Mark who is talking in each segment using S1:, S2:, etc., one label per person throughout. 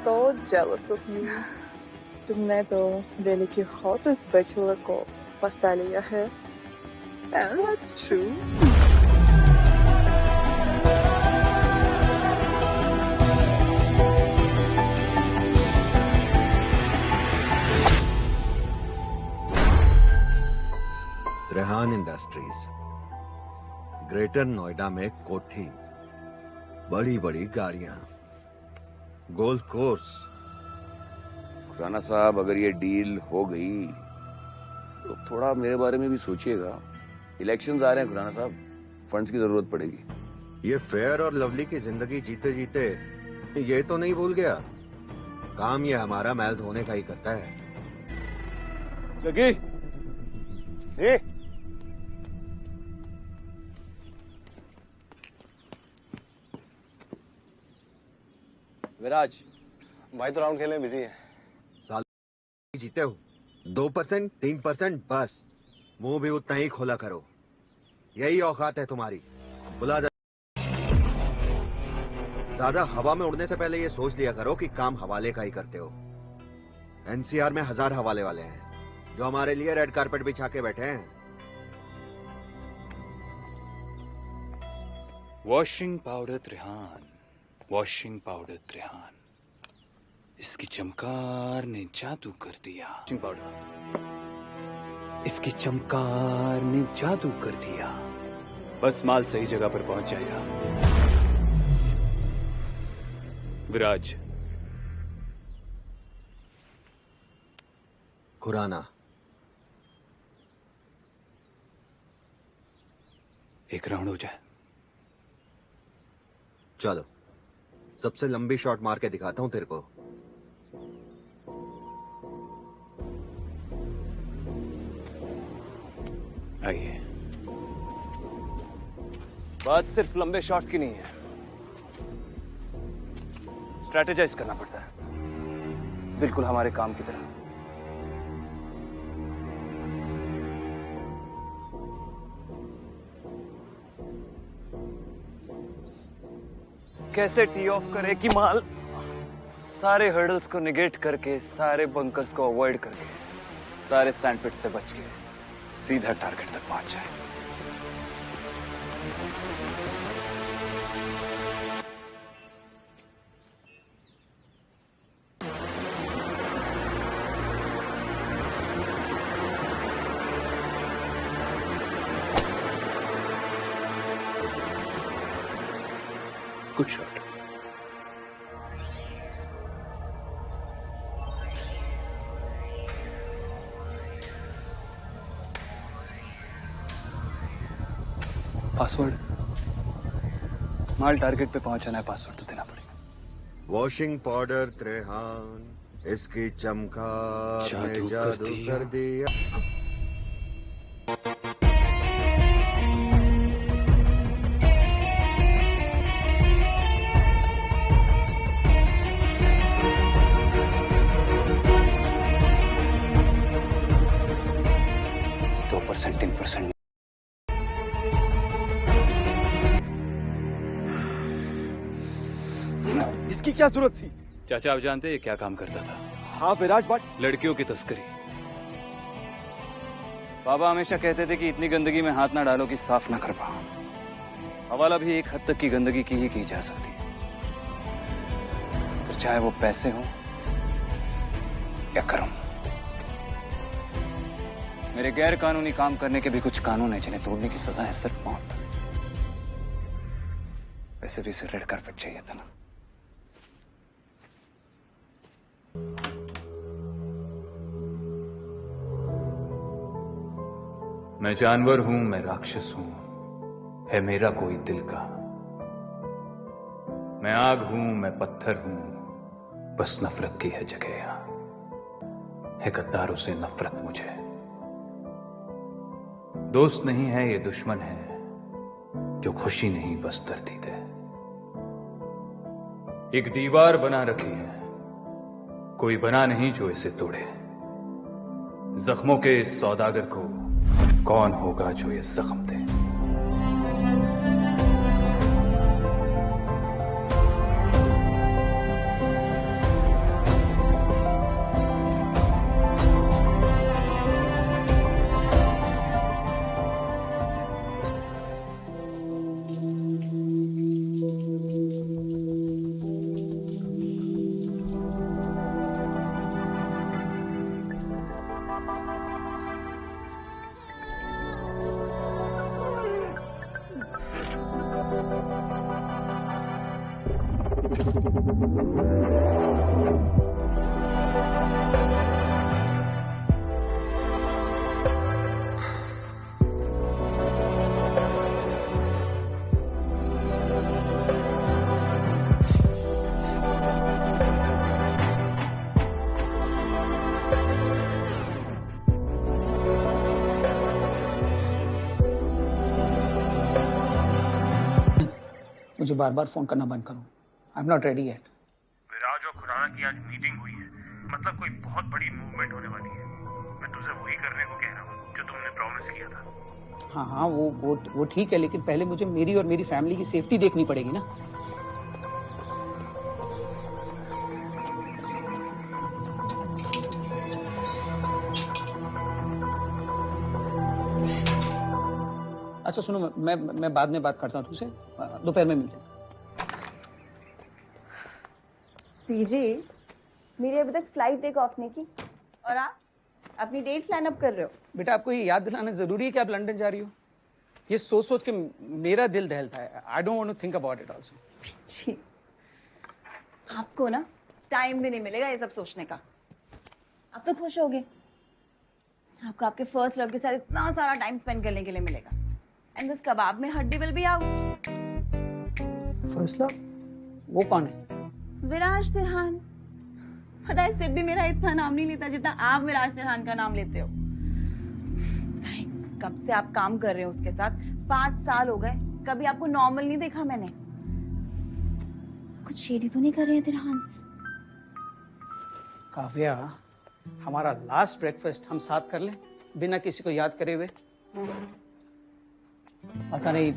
S1: so jealous of you. तुमने तो Veliky ход из Bachelor को फंसा लिया है. And that's true.
S2: Rehan industries, greater Noida में कोठी, बड़ी बड़ी गाड़ियां, गोल्फ कोर्स।
S3: खुराना साहब, अगर ये डील हो गई तो थोड़ा मेरे बारे में भी सोचिएगा. इलेक्शंस आ रहे हैं खुराना साहब, फंड्स की जरूरत पड़ेगी.
S2: ये फेयर और लवली की जिंदगी जीते जीते ये तो नहीं भूल गया, काम ये हमारा मैल धोने का ही करता है.
S4: जगी जी, विराज भाई तो राउंड खेलने बिजी है.
S2: साल जीते हो 2% 3% बस, मुंह भी उतना ही खोला करो. यही औकात है तुम्हारी. बुला ज्यादा हवा में उड़ने से पहले ये सोच लिया करो कि काम हवाले का ही करते हो. एनसीआर में 1000 हवाले वाले हैं जो हमारे लिए रेड कारपेट बिछा के बैठे हैं.
S5: Washing powder Trihan, washing powder Trihan, इसकी चमकार ने जादू कर दिया. वॉशिंग पाउडर, इसकी चमकार ने जादू कर दिया. बस माल सही जगह पर पहुंच जाएगा. विराज,
S2: खुराना,
S5: एक राउंड हो जाए.
S2: चलो सबसे लंबी शॉट मार के दिखाता हूं तेरे को.
S5: आइए.
S4: बात सिर्फ लंबे शॉट की नहीं है, स्ट्रैटेजाइज करना पड़ता है, बिल्कुल हमारे काम की तरह. कैसे टी ऑफ करे कि माल सारे हर्डल्स को निगेट करके, सारे बंकर्स को अवॉइड करके, सारे सैंडपिट से बच के सीधा टारगेट तक पहुंच जाए.
S5: Good shot.
S4: पासवर्ड, माल टारगेट पे पहुंचाना है, पासवर्ड तो देना पड़ेगा.
S2: वॉशिंग पाउडर त्रेहान, इसकी चमकार ने जादू कर दिया.
S4: इसकी क्या जरूरत थी?
S5: चाचा, आप जानते हैं क्या काम करता था?
S4: हाँ विराज, बट
S5: लड़कियों की तस्करी. बाबा हमेशा कहते थे कि इतनी गंदगी में हाथ ना डालो कि साफ ना कर पाओ. हवाला भी एक हद तक की गंदगी की जा सकती है, फिर चाहे वो पैसे हो या कर्म. मेरे गैर कानूनी काम करने के भी कुछ कानून है जिन्हें तोड़ने की सजा है सिर्फ मौत. वैसे भी इसे रेड कारपेट चाहिए था ना. मैं जानवर हूं, मैं राक्षस हूं, है मेरा कोई दिल का. मैं आग हूं, मैं पत्थर हूं, बस नफरत की है जगह यहां. है गद्दारों से नफरत मुझे. दोस्त नहीं है ये दुश्मन है, जो खुशी नहीं बस दर्दी दे. एक दीवार बना रखी है, कोई बना नहीं जो इसे तोड़े. जख्मों के इस सौदागर को कौन होगा जो ये जख्म दे.
S6: मुझे बार बार फोन करना बंद करो। I am not ready yet.
S7: Viraj और खुराना की आज मीटिंग हुई है, मतलब कोई बहुत बड़ी मूवमेंट होने वाली है। मैं तुझसे वही करने को कह रहा हूँ जो तुमने प्रॉमिस किया था।
S6: हाँ, वो ठीक है, लेकिन पहले मुझे मेरी और मेरी फैमिली की सेफ्टी देखनी पड़ेगी ना। अच्छा सुनो, मैं बाद में बात करता हूँ तुमसे, दोपहर में मिलते हैं।
S8: पीजी, मेरी अभी तक फ्लाइट टेक ऑफ नहीं की और आप अपनी डेट्स लाइन अप कर रहे हो।
S6: बेटा, आपको ये याद दिलाना जरूरी है कि आप लंदन जा रही हो? ये सोच सोच के मेरा दिल दहलता है। I don't want to think about it also.
S8: जी, आपको ना टाइम भी नहीं मिलेगा ये सब सोचने का। आप तो खुश होगे, आपको आपके फर्स्ट लव के साथ इतना सारा टाइम स्पेंड करने के लिए मिलेगा। एंड दिस कबाब में हड्डी will be out.
S6: First love? वो कौन है?
S8: विराज तिरहान। पता है, सिड भी मेरा इतना नाम नहीं लेता जितना आप विराज तिरहान का नाम लेते हो। कब से आप काम कर रहे हो उसके साथ? 5 साल हो गए, कभी आपको नॉर्मल नहीं देखा मैंने। कुछ शेडी तो नहीं कर रहे हैं तिरहान?
S6: काव्या, हमारा लास्ट ब्रेकफास्ट हम साथ कर लें बिना किसी को याद करे हुए? पता नहीं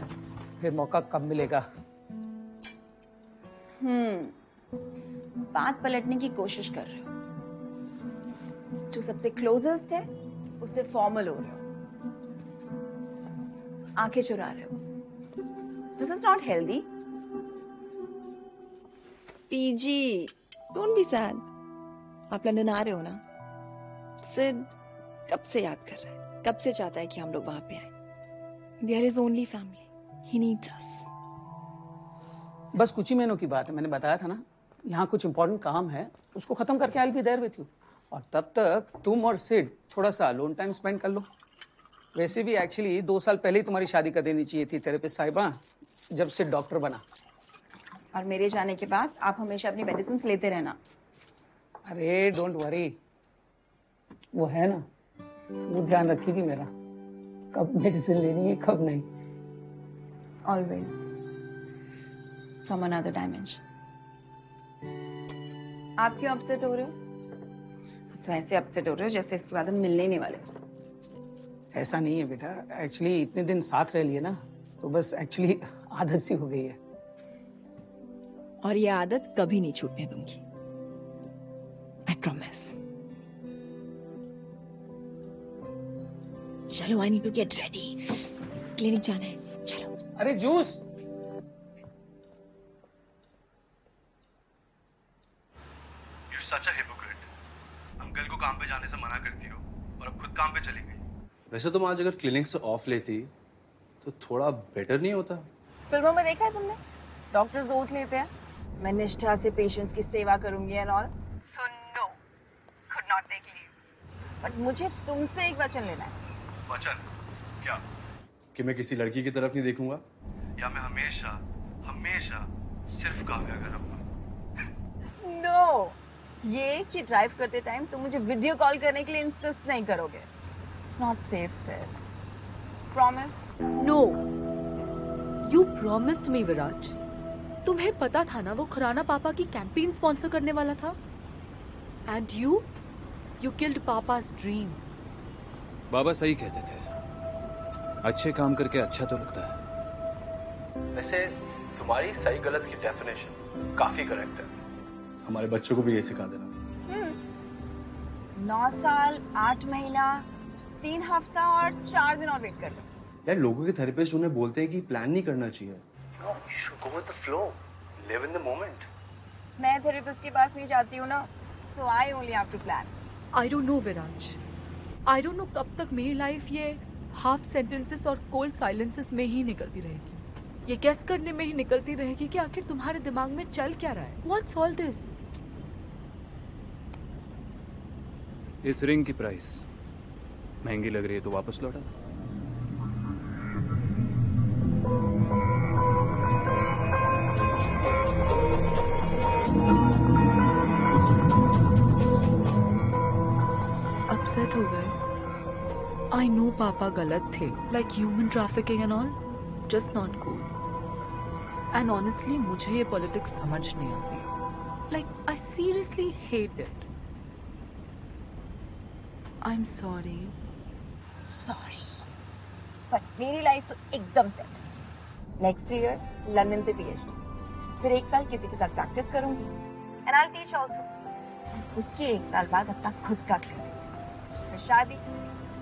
S6: फिर मौका कब मिलेगा।
S8: बात पलटने की कोशिश कर रहे हो। जो सबसे क्लोजेस्ट है उससे फॉर्मल हो रहे हो, आंखें चुरा रहे हो। This is not healthy. PG, don't be sad. आप लंदन आ रहे हो ना? सिड कब से याद कर रहा है, कब से चाहता है कि हम लोग वहां पे आए। We are his only family. He needs us.
S6: बस कुछ ही महीनों की बात है, मैंने बताया था ना। यहाँ कुछ इंपॉर्टेंट काम है, उसको खत्म करके I'll be there with you। और तब तक तुम और सिड थोड़ा सा अलोन टाइम स्पेंड कर लो। वैसे भी एक्चुअली 2 साल पहले ही तुम्हारी शादी कर देनी चाहिए थी थेरेपिस्ट साहिबा, जब सिड डॉक्टर बना।
S8: और मेरे जाने के बाद आप हमेशा अपनी मेडिसिन लेते रहना।
S6: अरे डोंट वरी, वो है ना, वो ध्यान रखेगी मेरा, कब मेडिसिन लेनी है कब नहीं।
S8: Always. From another dimension. आप क्यों अपसेट हो रहे हो? तो ऐसे अपसेट हो रहे हो जैसे इसके बाद हम मिलने ही नहीं वाले।
S6: ऐसा नहीं है बेटा, एक्चुअली इतने दिन साथ रह लिए ना, तो बस एक्चुअली आदत सी हो गई है।
S8: और ये आदत कभी नहीं छूटने दूंगी। I promise. चलो, I need to get ready. Clinic जाना है, चलो।
S6: अरे juice.
S7: You're such a hypocrite. Uncle को काम पे जाने से मना करती हो और अब खुद काम पे चली गई।
S9: वैसे तुम आज अगर क्लिनिक से ऑफ लेती तो थोड़ा बेटर नहीं होता?
S8: फिल्मों में देखा है तुमने, डॉक्टर्स ओथ लेते हैं, मैं निष्ठा से पेशेंट्स की सेवा करूंगी and all. So no, could not take leave. But मुझे तुमसे एक वचन लेना है।
S7: वचन? क्या?
S9: कि मैं किसी लड़की की तरफ नहीं देखूंगा,
S7: या मैं हमेशा हमेशा सिर्फ काव्या का रहूंगा?
S8: नो, ये कि ड्राइव करते टाइम तुम मुझे वीडियो कॉल करने के लिए इंसिस्ट नहीं करोगे। It's not safe said. Promise?
S10: No, you promised me Viraj. तुम्हें पता था ना वो खुराना पापा की कैंपेन स्पॉन्सर करने वाला था। एंड यू किल्ड पापा's ड्रीम।
S5: बाबा सही कहते थे, अच्छे काम करके अच्छा तो लगता है।
S9: वैसे तुम्हारी सही गलत की डेफिनेशन काफी करेक्ट है। हमारे बच्चों को भी ये सिखा देना।
S8: 9 साल 8 महीना 3 हफ्ता और 4 दिन और वेट कर लो।
S9: यार, लोगों के थेरेपिस्ट उन्हें बोलते हैं कि प्लान नहीं करना चाहिए। No, you should go with the flow. Live in the moment.
S8: मैं थेरेपिस्ट के पास नहीं जाती हूँ ना, so I only have to plan.
S10: I don't know Viraj, I don't know कब तक मेरी लाइफ ये हाफ सेंटेंसेस और कोल्ड साइलेंसेस में ही निकलती रहेगी। ये गेस करने में ही निकलती रहेगी कि आखिर तुम्हारे दिमाग में चल क्या रहा है। What's all this?
S5: इस रिंग की प्राइस महंगी लग रही है तो वापस लौटा।
S10: अपसेट हो गए। आई नो पापा गलत थे, like human trafficking and all, just not cool. And honestly मुझे ये पॉलिटिक्स समझ नहीं आती. Like I seriously hate it. I am sorry.
S8: Sorry, but मेरी लाइफ तो एकदम सेट है. नेक्स्ट 3 years लंदन से PhD, फिर 1 साल किसी के साथ प्रैक्टिस करूंगी एंड आई टीच आल्सो. उसके 1 साल बाद अपना खुद का क्लिनिक, फिर शादी,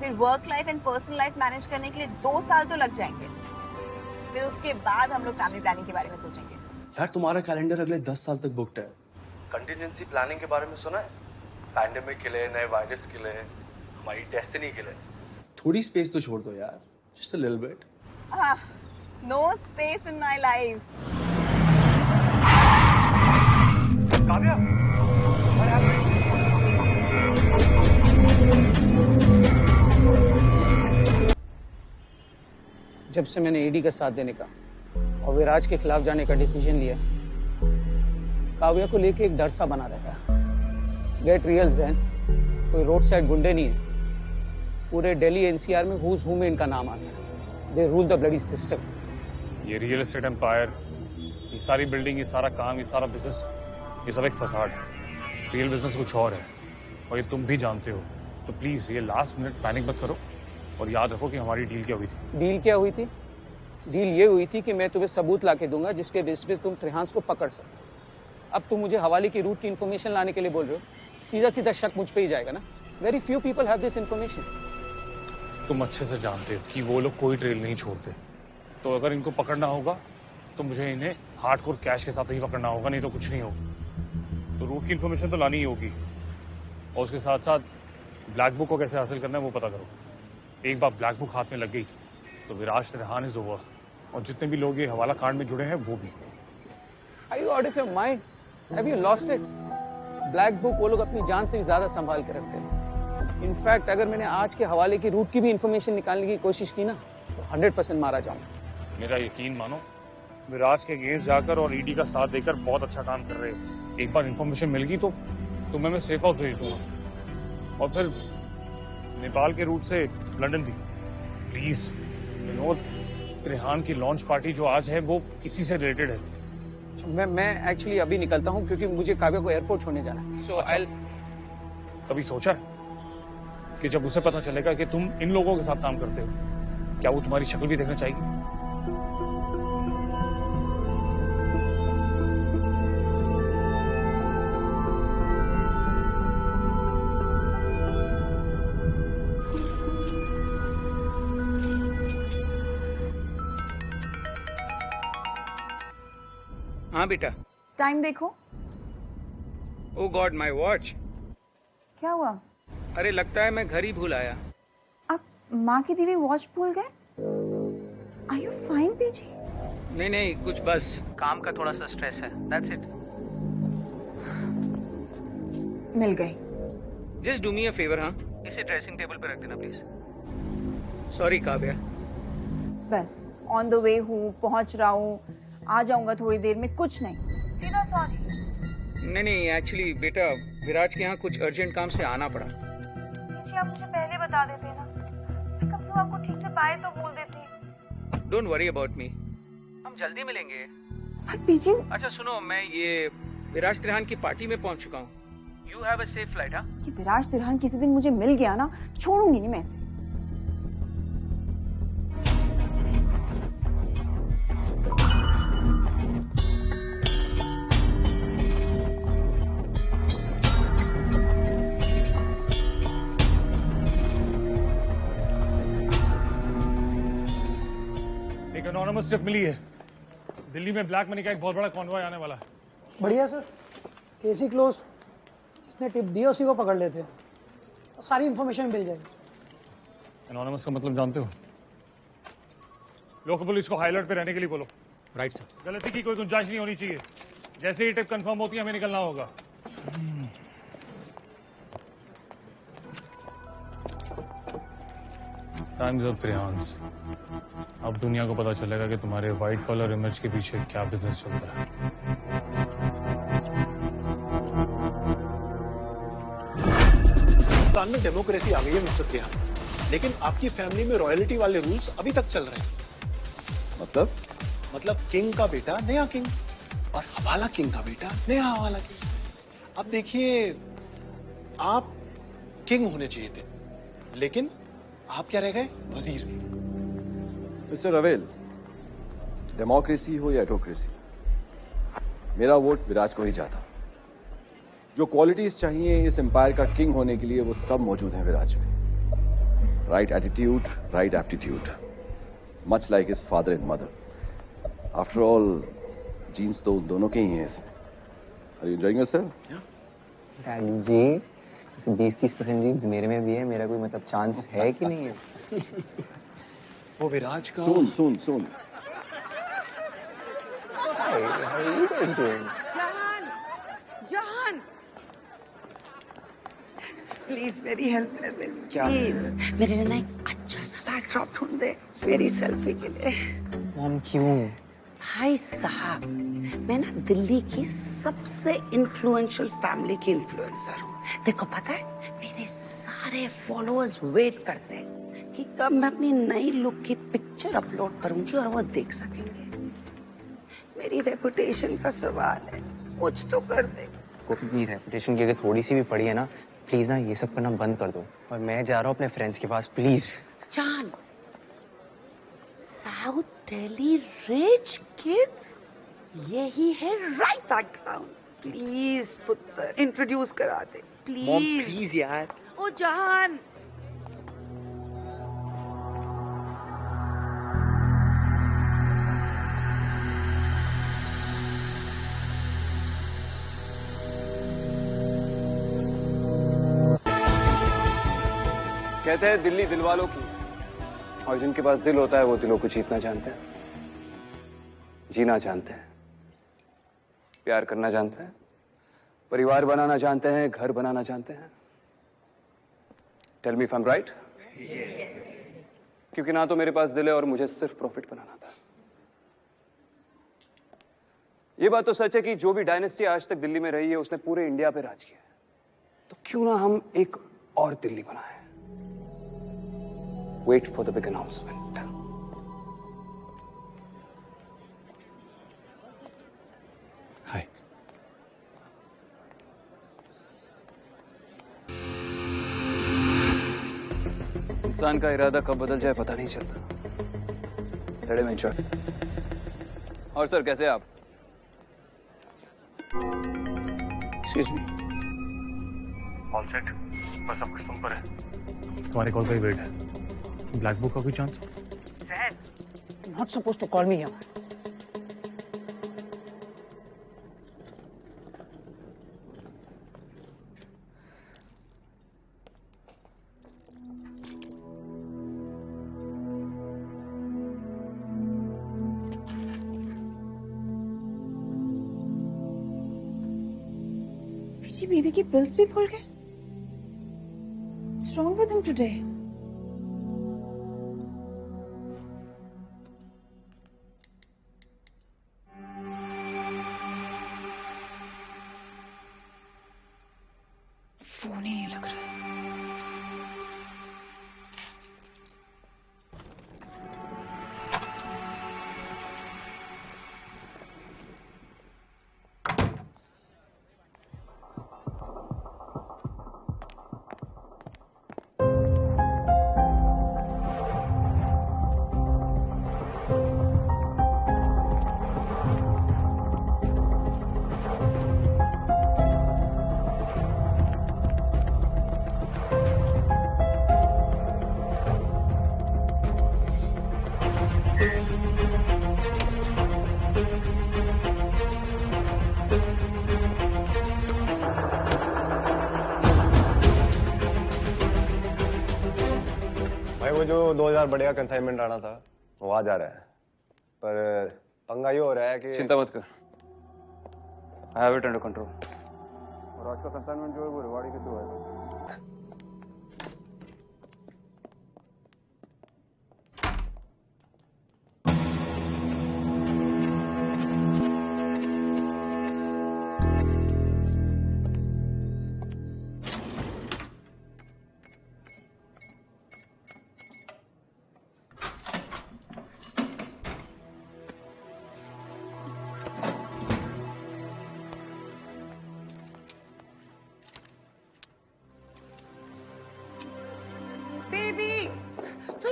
S8: फिर work life and personal life manage करने के लिए 2 साल तो लग जाएंगे. फिर उसके बाद हम लोग फैमिली प्लानिंग के बारे में सोचेंगे.
S9: यार तुम्हारा कैलेंडर अगले 10 साल तक बुक्ड है.
S7: कंटिजेंसी प्लानिंग के बारे में सुना है? पैंडेमिक के लिए, नए वायरस के लिए, हमारी डेस्टिनी के लिए.
S9: थोड़ी स्पेस तो छोड़ दो यार, just a little bit.
S8: No space in my life.
S7: Kavya, what happened?
S6: जब से मैंने ईडी का साथ देने का और विराज के खिलाफ जाने का डिसीजन लिया, काव्या को लेके एक डर सा बना रहता है. गेट रियल ज़ैन, कोई रोड साइड गुंडे नहीं है. पूरे दिल्ली NCR में हुज हू में इनका नाम आता है. दे रूल द ब्लडी सिस्टम.
S7: ये रियल एस्टेट एम्पायर, ये सारी बिल्डिंग, ये सारा काम, ये सारा बिजनेस, ये सब एक फसाड है. रियल बिजनेस कुछ और है और ये तुम भी जानते हो. तो प्लीज ये लास्ट मिनट पैनिक मत करो और याद रखो कि हमारी डील क्या हुई थी.
S6: डील क्या हुई थी? डील ये हुई थी कि मैं तुम्हें सबूत ला के दूंगा जिसके बेस पे तुम त्रिहांस को पकड़ सको. अब तुम मुझे हवाले की रूट की इन्फॉर्मेशन लाने के लिए बोल रहे हो. सीधा सीधा शक मुझ पे ही जाएगा ना. Very few people have this information.
S7: तुम अच्छे से जानते हो कि वो लोग कोई ट्रेल नहीं छोड़ते. तो अगर इनको पकड़ना होगा तो मुझे इन्हें हार्डकोर कैश के साथ ही पकड़ना होगा, नहीं तो कुछ नहीं होगा. तो रूट की इन्फॉर्मेशन तो लानी ही होगी और उसके साथ साथ ब्लैक बुक को कैसे हासिल करना है वो पता करो. एक बार ब्लैक बुक हाथ में लग गई तो विराज त्रिहान इज ओवर. और जितने भी लोग ये हवाला कांड में जुड़े हैं वो भी.
S6: Are you out of your mind? Have you lost it? Black book वो लोग अपनी जान से भी ज्यादा संभाल के रखते हैं. इनफैक्ट अगर मैंने आज के हवाले की रूट की भी इंफॉर्मेशन निकालने की कोशिश की ना तो 100% मारा जाऊंगा.
S7: मेरा यकीन मानो, विराज के अगेंस्ट जाकर और ईडी का साथ देकर बहुत अच्छा काम कर रहे हो. एक बार इन्फॉर्मेशन मिल गई तो तुम्हें मैं सेफ हाउस भेज दूंगा और फिर नेपाल के रूट से लंदन भी. प्लीज विनोद, त्रिहान की लॉन्च पार्टी जो आज है वो इसी से रिलेटेड है.
S6: मैं एक्चुअली अभी निकलता हूँ क्योंकि मुझे काव्या को एयरपोर्ट छोड़ने जाना है. सो आई
S7: कभी सोचा है कि जब उसे पता चलेगा कि तुम इन लोगों के साथ काम करते हो, क्या वो तुम्हारी शक्ल भी देखना चाहेगी?
S6: हाँ बेटा.
S8: टाइम देखो.
S6: ओ गॉड, माय वॉच.
S8: क्या हुआ?
S6: अरे लगता है मैं घर ही भूल आया.
S8: आप माँ की दी हुई वॉच भूल गए? Are you fine PG?
S6: नहीं, कुछ बस काम का थोड़ा सा स्ट्रेस है. That's it.
S8: मिल गई.
S6: Just do me a favour. हाँ, इसे ड्रेसिंग टेबल पे रख देना प्लीज. सॉरी काव्या.
S8: बस ऑन द वे हूँ, पहुँच रहा हूँ, आ जाऊंगा थोड़ी देर में. कुछ नहीं, सीधा सॉरी.
S6: नहीं एक्चुअली बेटा, विराज के यहाँ कुछ अर्जेंट काम से आना पड़ा.
S8: जी आप मुझे पहले बता देते ना, मैं कब से आपको ठीक से पाए तो बोल देती.
S6: डोंट वरी अबाउट मी, हम जल्दी मिलेंगे.
S8: पीजी.
S6: अच्छा सुनो, मैं ये विराज त्रिहान की पार्टी में पहुंच चुका हूँ. You have a safe flight. हाँ,
S8: ये विराज त्रिहान किसी दिन मुझे मिल गया ना, छोड़ूंगी नहीं मैं इसे.
S7: एनोनिमस टिप मिली है. दिल्ली में ब्लैक मनी का एक बहुत बड़ा कॉन्वॉय आने वाला है.
S11: बढ़िया सर. केस ही क्लोज. जिसने टिप दी उसी को पकड़ लेते हैं और सारी इंफॉर्मेशन मिल जाएगी.
S7: एनोनिमस का मतलब जानते हो? लोकल पुलिस को हाई अलर्ट पे रहने के लिए बोलो.
S9: Right sir.
S7: गलती की कोई गुंजाइश नहीं होनी चाहिए. जैसे ही टिप कंफर्म होती है हमें निकलना होगा. Times of Trihans. अब दुनिया को पता चलेगा कि तुम्हारे व्हाइट कॉलर इमेज के पीछे क्या बिजनेस चलता है.
S9: पाकिस्तान में डेमोक्रेसी आ गई है मिस्टर त्रिहान, लेकिन आपकी फैमिली में रॉयल्टी वाले रूल्स अभी तक चल रहे हैं.
S3: मतलब
S9: मतलब किंग का बेटा नया किंग और हवाला किंग का बेटा नया हवाला किंग। अब देखिए, आप किंग होने चाहिए थे, लेकिन आप क्या रह गए? वजीर।
S12: मिस्टर रवेल, डेमोक्रेसी हो या एटोक्रेसी, मेरा वोट विराज को ही जाता। जो क्वालिटीज चाहिए इस एम्पायर का किंग होने के लिए वो सब मौजूद हैं विराज में। Right attitude, right aptitude, much like his father and mother. After all genes तो दोनों के ही हैं इसमें। Are you enjoying yourself?
S13: Daddy ji, इस 20-30% जीन्स मेरे में भी है, मेरा कोई मतलब चांस है कि नहीं है?
S9: वो विराज का
S12: सुन
S13: Hi, how are you guys doing?
S14: जहान प्लीज मेरी हेल्प कर दे प्लीज। मेरे लिए ना एक अच्छा सा बैकड्रॉप ढूंढ दे मेरी सेल्फी के लिए।
S13: मॉम क्यों?
S14: भाई साहब, मैं ना दिल्ली की सबसे इन्फ्लुएंशियल फैमिली की इन्फ्लुएंसर हूँ। देखो पता है, मेरे सारे फॉलोअर्स वेट करते हैं कि कब मैं अपनी नई लुक की पिक्चर अपलोड करूंगी और वो देख सकेंगे। मेरी रेपुटेशन का सवाल है, कुछ तो कर दे।
S13: कोई रेपुटेशन की अगर थोड़ी सी भी पड़ी है ना, प्लीज ना ये सब करना बंद कर दो। और मैं जा रहा हूँ अपने फ्रेंड्स के पास, प्लीज।
S14: जान, साउथ दिल्ली रिच किड्स, यही है राइट बैकग्राउंड। प्लीज पुत्र, इंट्रोड्यूस करा दे प्लीज।
S13: प्लीज यार।
S14: ओ जान,
S4: कहते हैं दिल्ली दिल वालों की, और जिनके पास दिल होता है वो दिलों को जीतना जानते हैं, जीना जानते हैं, प्यार करना जानते हैं, परिवार बनाना जानते हैं, घर बनाना जानते हैं। Tell me if I am right? क्योंकि ना तो मेरे पास दिल है और मुझे सिर्फ प्रॉफिट बनाना था। ये बात तो सच है कि जो भी डायनेस्टी आज तक दिल्ली में रही है उसने पूरे इंडिया पे राज किया है। तो क्यों ना हम एक और दिल्ली बनाएं? Wait for the big announcement.
S7: Hi.
S4: इंसान का इरादा कब बदल जाए पता नहीं चलता। लड़े में एंजॉय। और सर कैसे हैं आप?
S7: Excuse me. All set. बस सब कुछ तुम पर है। तुम्हारे कॉल का ही वेट है। ब्लैक बुक का कोई chance?
S14: Zed,
S6: You're not supposed to call me here.
S8: पीछे बीबी की बिल्स भी भूल गए। What's wrong with him today? Phone ही नहीं लग रहा है।
S15: वो जो 2000 बढ़िया कंसाइनमेंट आना था वो आ जा रहा है, पर पंगा ये हो रहा है कि
S4: चिंता मत कर, I have it under control. और आज का कंसाइनमेंट जो है वो रिवाड़ी के थ्रू आएगा।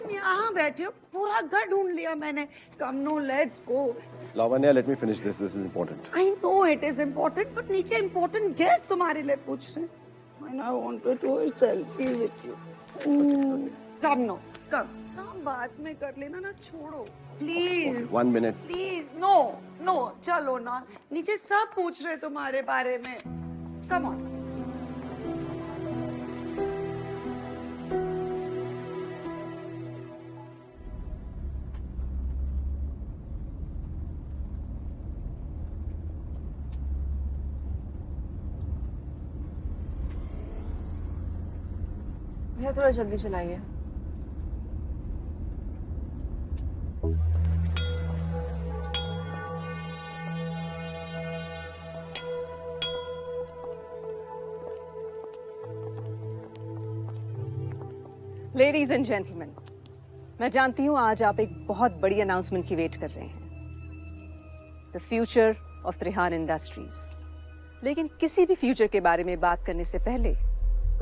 S14: तुम यहाँ बैठे हो, पूरा घर ढूंढ लिया मैंने. Come no, let's go.
S12: Lavanya, let me finish this. This is important.
S14: I know it is important, but नीचे important guest तुम्हारे लिए पूछ रहे हैं. And I wanted to selfie with you. Come no, come. काम बाद में कर लेना ना, छोड़ो. Please.
S12: 1 minute.
S14: Please, no, चलो ना. नीचे सब पूछ रहे तुम्हारे बारे में. Come on.
S8: भैया थोड़ा जल्दी चलाइए.
S16: लेडीज एंड जेंटलमैन, मैं जानती हूं आज आप एक बहुत बड़ी अनाउंसमेंट की वेट कर रहे हैं. The future of Trihan industries. लेकिन किसी भी फ्यूचर के बारे में बात करने से पहले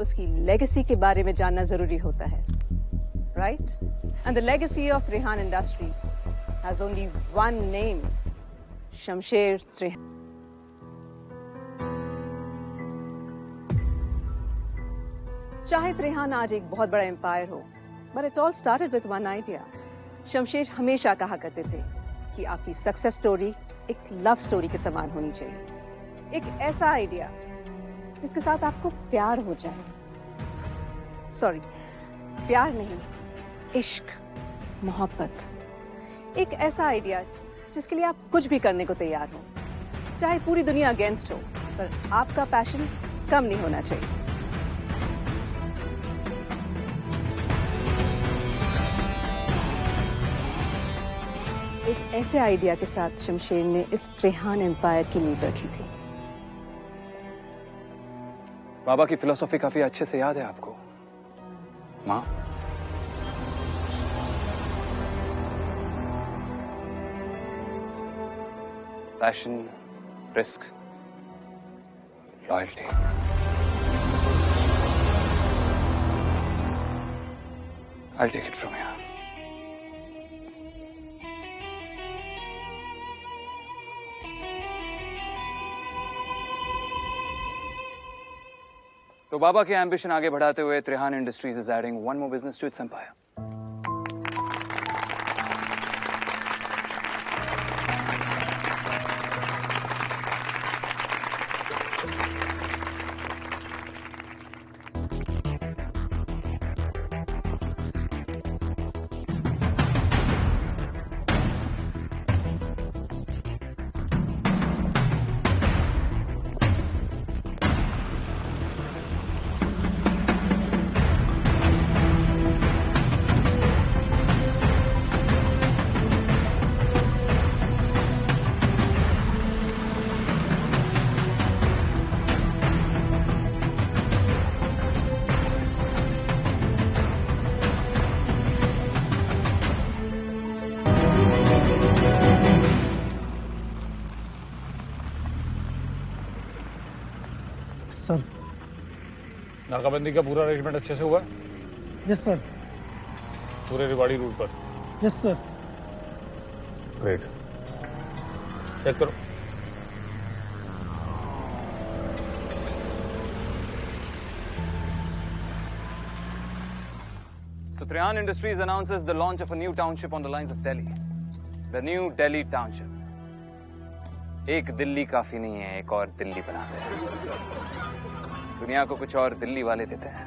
S16: उसकी लेगेसी के बारे में जानना जरूरी होता है, right? And the legacy of Trihan industry has only one name, Shamsher Trihan. चाहे त्रिहान आज एक बहुत बड़ा एम्पायर हो, but it all started with one idea. Shamsher हमेशा कहा करते थे कि आपकी सक्सेस स्टोरी एक लव स्टोरी के समान होनी चाहिए. एक ऐसा आइडिया जिसके साथ आपको प्यार हो जाए. सॉरी, प्यार नहीं, इश्क, मोहब्बत. एक ऐसा आइडिया जिसके लिए आप कुछ भी करने को तैयार हो, चाहे पूरी दुनिया अगेंस्ट हो, पर आपका पैशन कम नहीं होना चाहिए. एक ऐसे आइडिया के साथ शमशेर ने इस त्रिहान एम्पायर की नींव रखी थी.
S4: बाबा की फिलॉसफी काफी अच्छे से याद है आपको, माँ? Passion, risk, loyalty. I'll take it from here. तो बाबा के एम्बिशन आगे बढ़ाते हुए Trihan industries is adding one more business to its empire.
S11: Sir,
S7: नाकाबंदी का पूरा अरेंजमेंट अच्छे से हुआ?
S11: Yes sir.
S7: पूरे रिवाड़ी रूट पर?
S11: Yes sir.
S7: ग्रेट. चेक करो.
S4: So Trihan Industries announces the launch of a new township on the lines of Delhi. The new Delhi Township. एक दिल्ली काफी नहीं है, एक और दिल्ली बनाते हैं. दुनिया को कुछ और दिल्ली वाले देते हैं.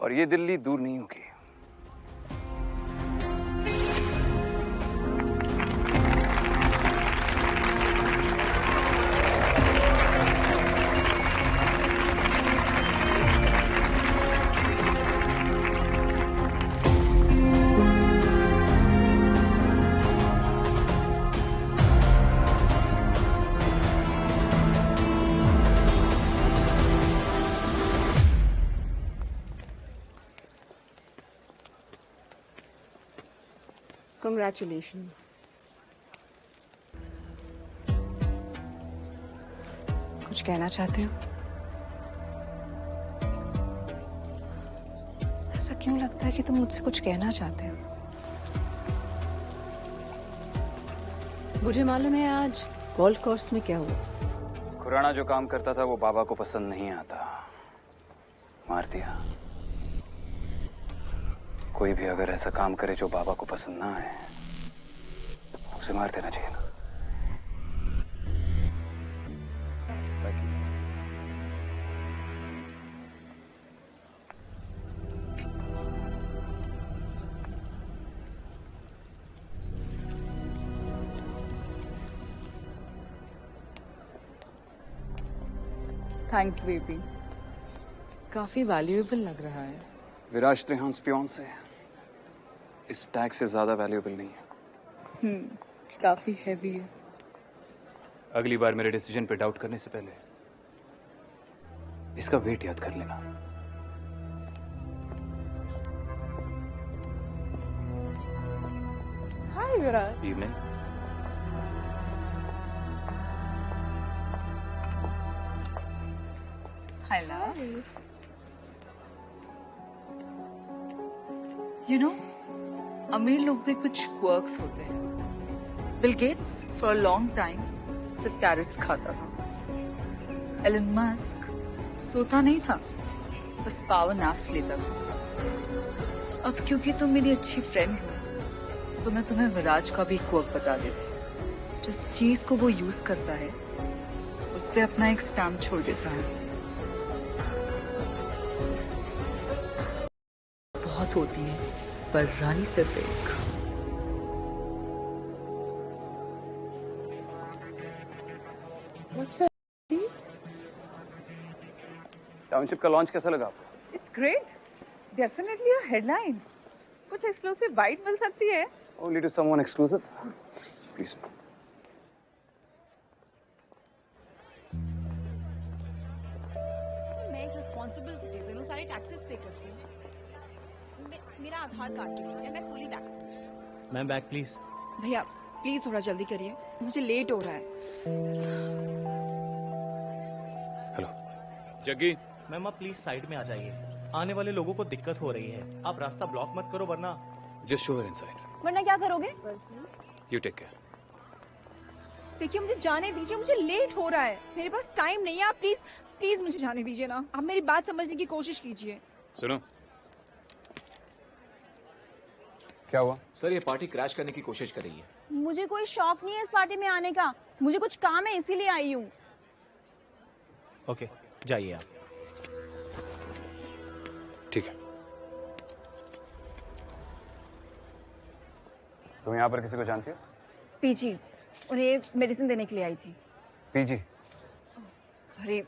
S4: और ये दिल्ली दूर नहीं होगी.
S16: Congratulations. कुछ कहना चाहते हो? क्यों लगता है कि तुम मुझसे कुछ कहना चाहते हो? मुझे मालूम है आज गोल्फ कोर्स में क्या हुआ।
S4: खुराना जो काम करता था वो बाबा को पसंद नहीं आता, मार दिया। कोई भी अगर ऐसा काम करे जो बाबा को पसंद ना आए, उसे मार देना चाहिए ना।
S10: थैंक्स बेबी, काफी वैल्यूएबल लग रहा है।
S4: विराज त्रिहान फियांसे इस टैग से ज्यादा वैल्यूएबल नहीं है।
S10: काफी हैवी है।
S4: अगली बार मेरे डिसीजन पे डाउट करने से पहले इसका वेट याद कर लेना।
S1: हाय विराज।
S4: Evening.
S10: Hi, love. You know, अमीर लोग के कुछ quirks होते हैं। Bill Gates for a long time सिर्फ कैरेट्स खाता था। एलन मस्क सोता नहीं था, बस पावर नैप्स लेता था। अब क्योंकि तुम मेरी अच्छी फ्रेंड हो, तो मैं तुम्हें विराज का भी quirk बता देती हूँ। जिस चीज को वो यूज करता है, उस पे अपना एक स्टैम्प छोड़ देता है। बहुत होती है, पर रानी सिर्फ एक।
S1: What's up?
S4: टाउनशिप का लॉन्च कैसा लगा आपको?
S17: It's great, definitely a headline. कुछ एक्सक्लूसिव बाइट मिल सकती है?
S4: Only to someone exclusive. Please.
S8: मैं एक रिस्पॉन्सिबल सिटीजन हूँ, सारे टैक्सेस पे करती हूँ। मेरा आधार कार्ड के लिए मैं fully vaccinated.
S18: Ma'am back please.
S17: भैया प्लीज थोड़ा जल्दी करिए, मुझे लेट हो रहा है।
S4: हेलो जग्गी।
S18: मैम आप प्लीज साइड में आ जाइए, आने वाले लोगों को दिक्कत हो रही है। आप रास्ता ब्लॉक मत करो वरना।
S4: Just show her inside.
S8: वरना क्या करोगे?
S4: You take care.
S17: देखिए मुझे जाने दीजिए, मुझे लेट हो रहा है, मेरे पास टाइम नहीं है। आप प्लीज प्लीज मुझे जाने दीजिए ना। आप मेरी बात समझने की कोशिश कीजिए।
S4: सुनो।
S19: क्या हुआ? सर ये पार्टी क्रैश करने की कोशिश कर रही है।
S8: मुझे कोई शौक नहीं है इस पार्टी में आने का, मुझे कुछ काम है इसीलिए आई हूँ।
S18: ओके जाइए आप।
S4: ठीक है। तुम यहाँ पर किसी को जानती हो?
S8: पीजी, उन्हें मेडिसिन देने के लिए आई थी।
S4: PG?
S8: Sorry,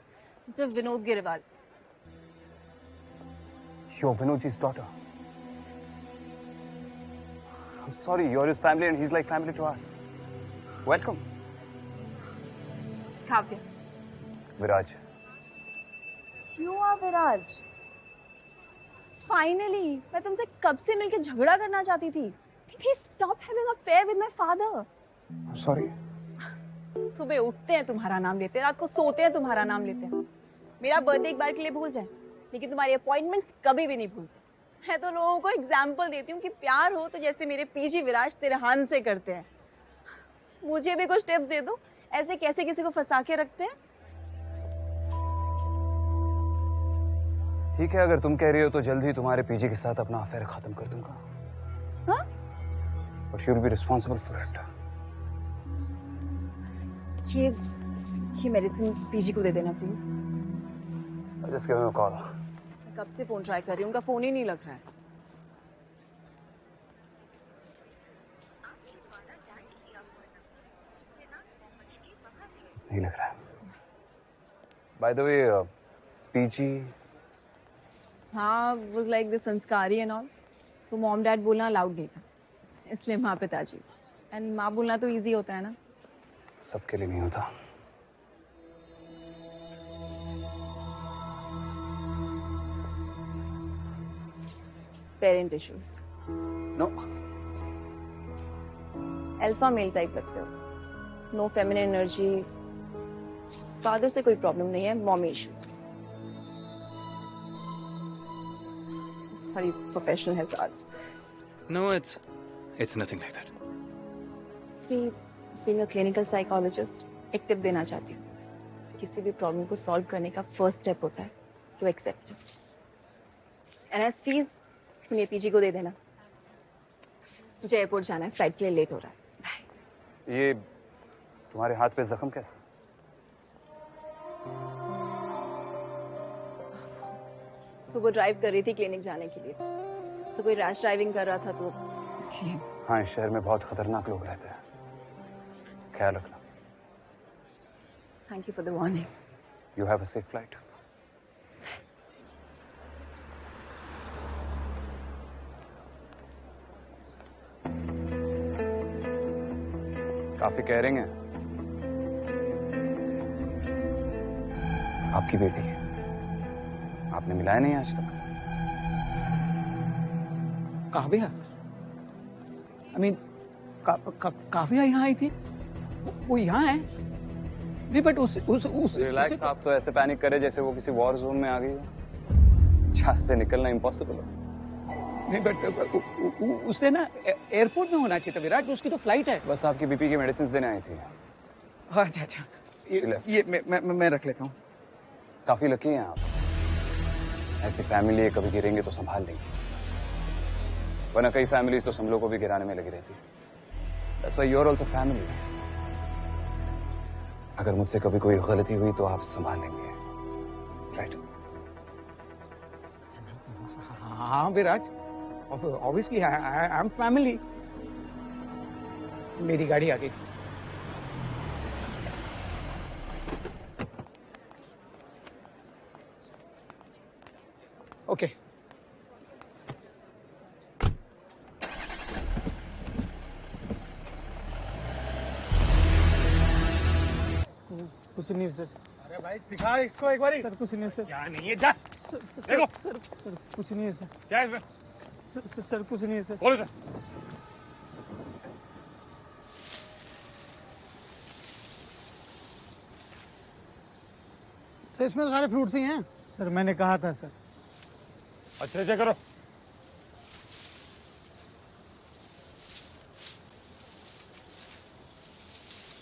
S8: mister Vinod Grewal.
S4: You're Vinodji's daughter. I'm sorry, you're his family and he's like family to us. Welcome.
S8: Kavya.
S4: Viraj.
S8: You are Viraj. Finally, मैं तुमसे कब से मिलकर झगड़ा करना चाहती थी। Please stop having an affair with my father.
S4: I'm sorry.
S8: सुबह उठते हैं तुम्हारा नाम लेते हैं, रात को सोते हैं तुम्हारा नाम लेते हैं। मेरा बर्थडे एक बार के लिए भूल जाए, लेकिन तुम्हारी अपॉइंटमेंट्स कभी भी नहीं भूलते। मैं तो लोगों को एग्जाम्पल देती हूँ कि प्यार हो तो जैसे मेरे पीजी विराज तिरहान से करते हैं। मुझे भी कुछ टिप्स दे दो, ऐसे कैसे किसी को फंसा के रखते हैं।
S4: ठीक है, अगर तुम कह रही हो तो जल्द ही तुम्हारे पीजी के साथ अपना अफेयर खत्म कर दूंगा।
S8: हाँ?
S4: But you'll be responsible for it.
S8: ये मेडिसिन पीजी को दे देना please.
S4: Just give him a call.
S8: मैं कब से फोन ट्राई कर रही हूँ, उनका फोन ही नहीं लग रहा है।
S4: नहीं लग रहा है। By the way, PG.
S8: हाँ, was like the संस्कारी and all, तो मॉम डैड बोलना अलाउड नहीं था, इसलिए माँ पिताजी। एंड माँ बोलना तो इजी होता है ना।
S4: सबके लिए नहीं होता।
S8: Parent issues.
S4: No.
S8: Alpha male type लगते हो, नो फेमिनिन एनर्जी। फादर से कोई प्रॉब्लम नहीं है, मॉमी इश्यूज। सारी प्रोफेशनल है आज।
S5: No, it's nothing like that.
S8: See, being a clinical psychologist, एक टिप देना चाहती हूँ। किसी भी प्रॉब्लम को सॉल्व करने का फर्स्ट स्टेप होता है to accept. And as fees तुम ये पीजी को दे देना। मुझे एयरपोर्ट जाना है, फ्लाइट के लिए लेट हो रहा है।
S4: ये तुम्हारे हाथ पे जख्म कैसा?
S8: सुबह ड्राइव कर रही थी क्लिनिक जाने के लिए, तो कोई रैश ड्राइविंग कर रहा था तो इसलिए।
S4: हाँ, इस शहर में बहुत खतरनाक लोग रहते हैं, ख्याल रखना।
S8: Thank you for the warning.
S4: You have a safe flight. काफी केयरिंग है आपकी बेटी। आपने मिलाया नहीं आज तक।
S6: काव्या, आई मीन काव्या यहाँ आई थी? वो यहाँ है? नहीं, बट उस
S4: रिलैक्स, आप तो ऐसे पैनिक करे जैसे वो किसी वॉर जोन में आ गई हो, जहाँ से निकलना इम्पॉसिबल हो।
S6: नहीं, बट उससे ना एयरपोर्ट में होना चाहिए था विराट, उसकी तो फ्लाइट है।
S4: बस आपकी बीपी की मेडिसिन देने आई थी।
S6: अच्छा अच्छा, ये मैं रख लेता हूँ।
S4: काफी लकी हैं आप, ऐसी फैमिली है, कभी गिरेंगे तो संभाल लेंगे, वरना कई फैमिलीज तो संभलों को भी गिराने में लगी रहती। That's why you're also family. अगर मुझसे कभी कोई गलती हुई तो आप संभाल लेंगे, राइट?
S6: हाँ विराज, ऑब्वियसली आई एम फैमिली। मेरी गाड़ी आ गई। ओके कुछ नहीं सर।
S9: अरे भाई दिखा इसको एक बारी।
S6: सर कुछ नहीं सर।
S7: क्या नहीं है, जा देखो।
S6: सर कुछ नहीं है सर।
S7: क्या है?
S6: सर कुछ नहीं है सर।
S7: खोलो सर।
S11: सर इसमें तो सारे फ्रूट्स ही हैं।
S6: सर मैंने कहा था सर।
S7: अच्छे से करो।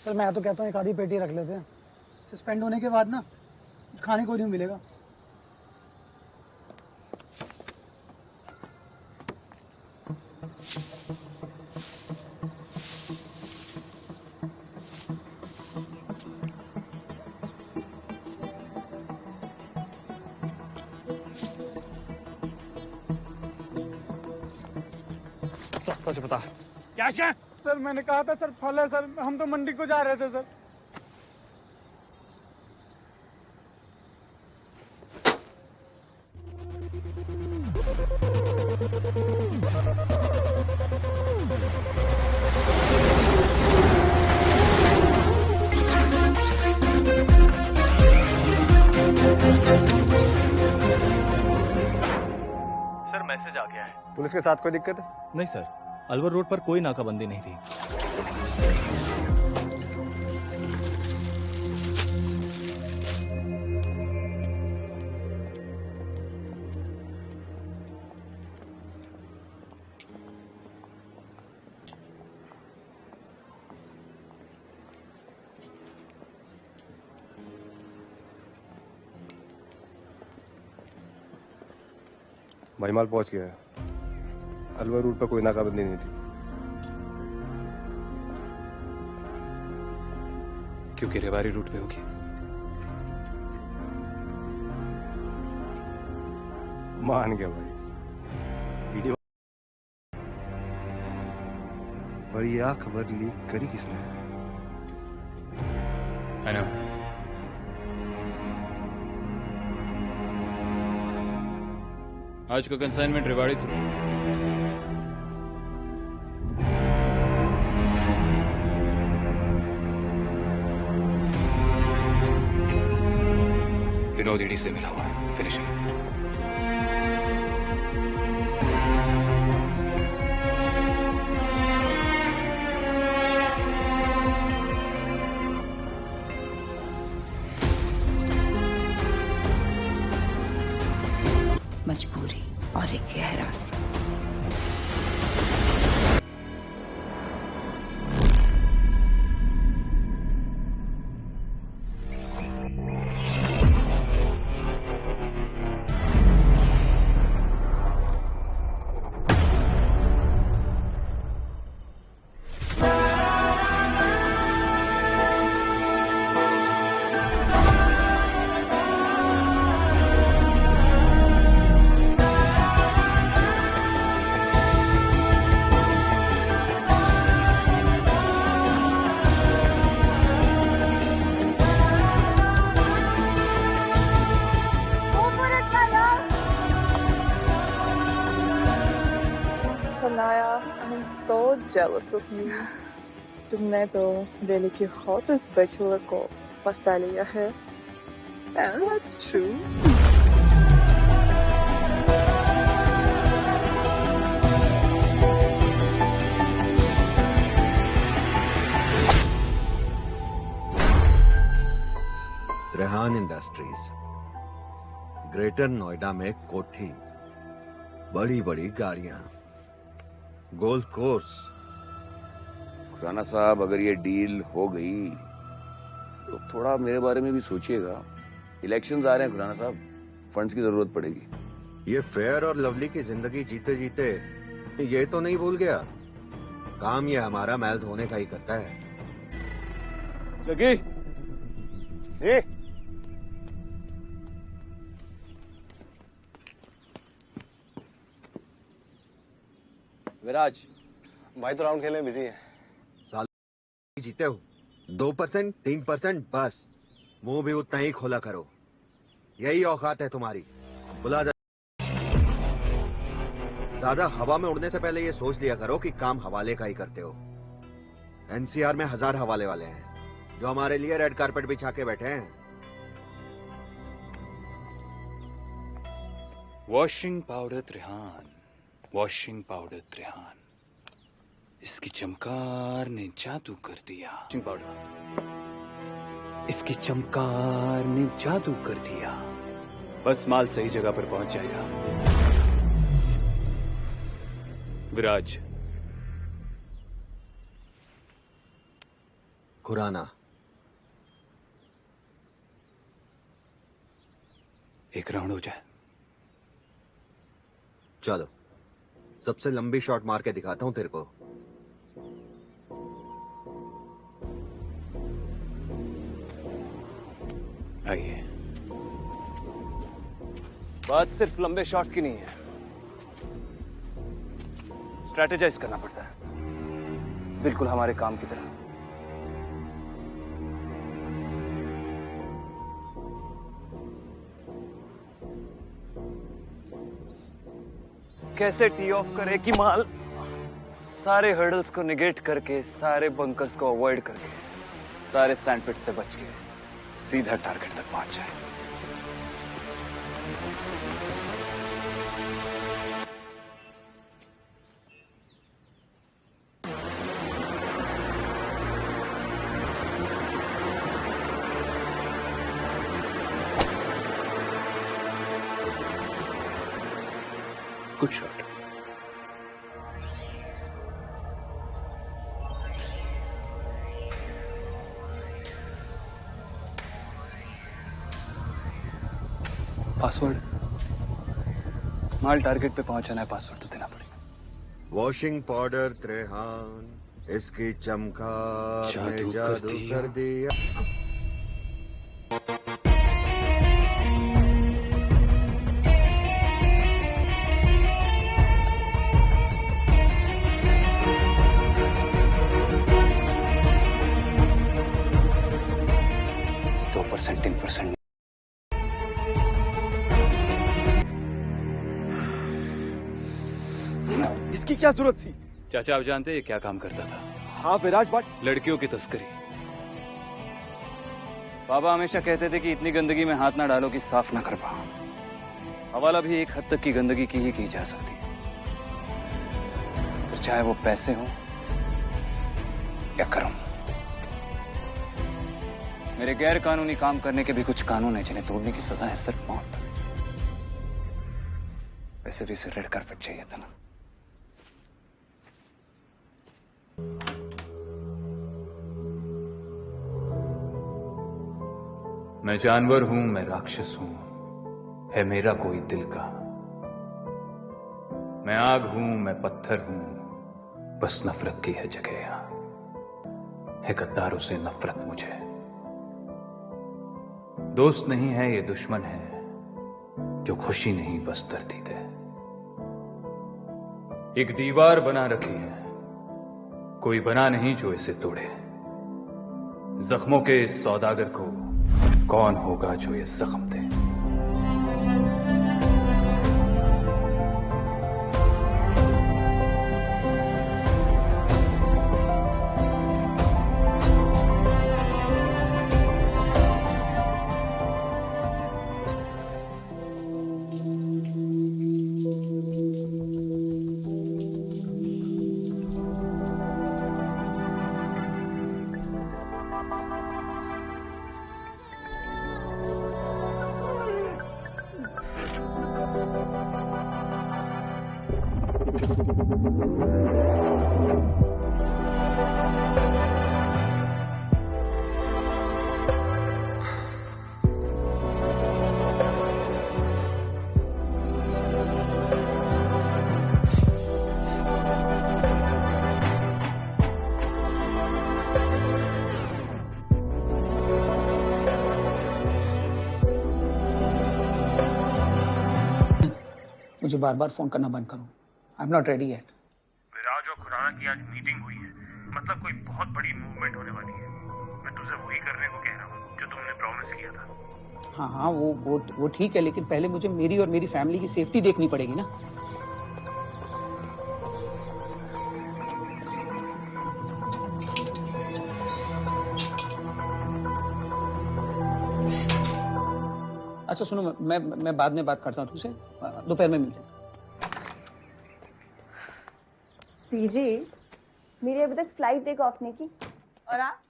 S11: सर मैं तो कहता हूँ एक आधी पेटी रख लेते हैं, सस्पेंड होने के बाद ना खाने को नहीं मिलेगा।
S7: सच बता, क्या क्या?
S11: सर मैंने कहा था सर, फल है सर, हम तो मंडी को जा रहे थे सर।
S18: सर मैसेज आ गया है।
S15: पुलिस के साथ कोई दिक्कत है?
S18: नहीं सर, अलवर रोड पर कोई नाकाबंदी नहीं थी।
S15: भाईमाल पहुंच गया है। अलवर रूट पर कोई नाकाबंदी नहीं थी।
S5: क्योंकि रेवाड़ी रूट पे होगी।
S15: मान गया भाई। वीडियो और यह खबर लीक करी किसने?
S5: I know. आज का consignment Rewari through. Vinod ED से मिला हुआ है। फिनिशिंग।
S14: मजबूरी और एक गहरा
S1: Shania, I'm so jealous of you. तुमने तो दिल्ली की hottest bachelor को फंसा लिया है. And that's true.
S2: Trehan industries, greater Noida में कोठी, बड़ी बड़ी गाड़ियां, गोल्फ कोर्स।
S3: खुराना साहब, अगर ये डील हो गई तो थोड़ा मेरे बारे में भी सोचिएगा। इलेक्शंस आ रहे हैं खुराना साहब, फंड्स की जरूरत पड़ेगी।
S2: ये फेयर और लवली की जिंदगी जीते जीते ये तो नहीं भूल गया, काम ये हमारा महल धोने का ही करता है।
S12: जगी
S15: जी।
S12: विराज
S15: भाई तो राउंड खेलने बिजी है।
S2: साल जीते हो 2%, 3%, बस मुंह भी उतना ही खोला करो, यही औकात है तुम्हारी। बुला ज्यादा हवा में उड़ने से पहले ये सोच लिया करो कि काम हवाले का ही करते हो। एनसीआर में 1000 हवाले वाले हैं जो हमारे लिए रेड कारपेट बिछा के बैठे हैं।
S5: Washing powder Trihan, washing powder Trihan, इसकी चमकार ने जादू कर दिया। वॉशिंग पाउडर, इसकी चमकार ने जादू कर दिया। बस माल सही जगह पर पहुंच जाएगा। विराज,
S2: खुराना,
S5: एक राउंड हो जाए।
S2: चलो, सबसे लंबी शॉट मार के दिखाता हूं तेरे को।
S4: आइए। बात सिर्फ लंबे शॉट की नहीं है, स्ट्रैटेजाइज करना पड़ता है, बिल्कुल हमारे काम की तरह। कैसे टी ऑफ करे कि माल सारे हर्डल्स को निगेट करके, सारे बंकर्स को अवॉइड करके, सारे सैंडपिट से बच के सीधा टारगेट तक पहुंच जाए।
S5: Good shot.
S4: पासवर्ड? माल टारगेट पे पहुंचाना है, पासवर्ड तो देना पड़ेगा।
S2: वॉशिंग पाउडर त्रेहान, इसकी चमकार ने जादू कर दिया।
S12: इसकी क्या जरूरत थी?
S5: चाचा, आप जानते हैं क्या काम करता था?
S12: हाँ विराज, बट
S5: लड़कियों की तस्करी।
S4: बाबा हमेशा कहते थे कि इतनी गंदगी में हाथ ना डालो कि साफ ना कर पाओ। हवाला भी एक हद तक की गंदगी की जा सकती है, फिर चाहे वो पैसे हो या कर्म। मेरे गैर कानूनी काम करने के भी कुछ कानून है जिन्हें तोड़ने की सजा है सिर्फ मौत। वैसे भी इसे रेड कारपेट चाहिए था ना।
S5: मैं जानवर हूं, मैं राक्षस हूं, है मेरा कोई दिल का। मैं आग हूं, मैं पत्थर हूं, बस नफरत की है जगह यहां। है गद्दारों से नफरत मुझे। दोस्त नहीं है ये दुश्मन है, जो खुशी नहीं बस दर्दी दे। एक दीवार बना रखी है, कोई बना नहीं जो इसे तोड़े। जख्मों के इस सौदागर को कौन होगा जो ये जख्म दे।
S6: मुझे बार बार फोन करना बंद करो। I am not ready yet.
S7: Viraj और खुराना की आज मीटिंग हुई है, मतलब कोई बहुत बड़ी मूवमेंट होने वाली है। मैं तुझसे वही करने को कह रहा हूँ जो तुमने प्रॉमिस किया था।
S6: हाँ हाँ, वो ठीक है, लेकिन पहले मुझे मेरी और मेरी फैमिली की सेफ्टी देखनी पड़ेगी ना। अच्छा सुनो, मैं बाद में बात करता हूँ तुझसे, दोपहर में मिलते हैं।
S8: पीजी, मेरी अभी तक फ्लाइट टेक ऑफ नहीं की और आप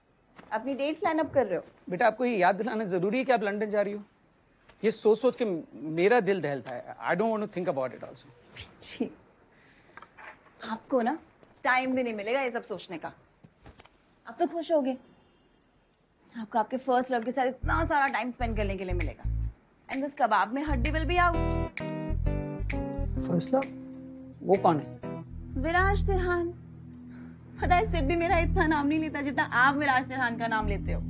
S8: अपनी डेट्स लाइन अप कर रहे हो।
S6: बेटा, आपको ये याद दिलाना जरूरी है कि आप लंदन जा रही हो? ये सोच सोच के मेरा दिल दहलता है। I don't want to think about it also.
S8: जी, आपको ना टाइम भी नहीं मिलेगा ये सब सोचने का। आप तो खुश होगे, आपको आपके फर्स्ट लव के साथ इतना सारा टाइम स्पेंड करने के लिए मिलेगा। एंड दिस कबाब में हड्डी will be out.
S6: First love? वो कौन है?
S8: विराज तिरहान। पता है, सिड भी मेरा इतना नाम नहीं लेता जितना आप विराज तिरहान का नाम लेते हो।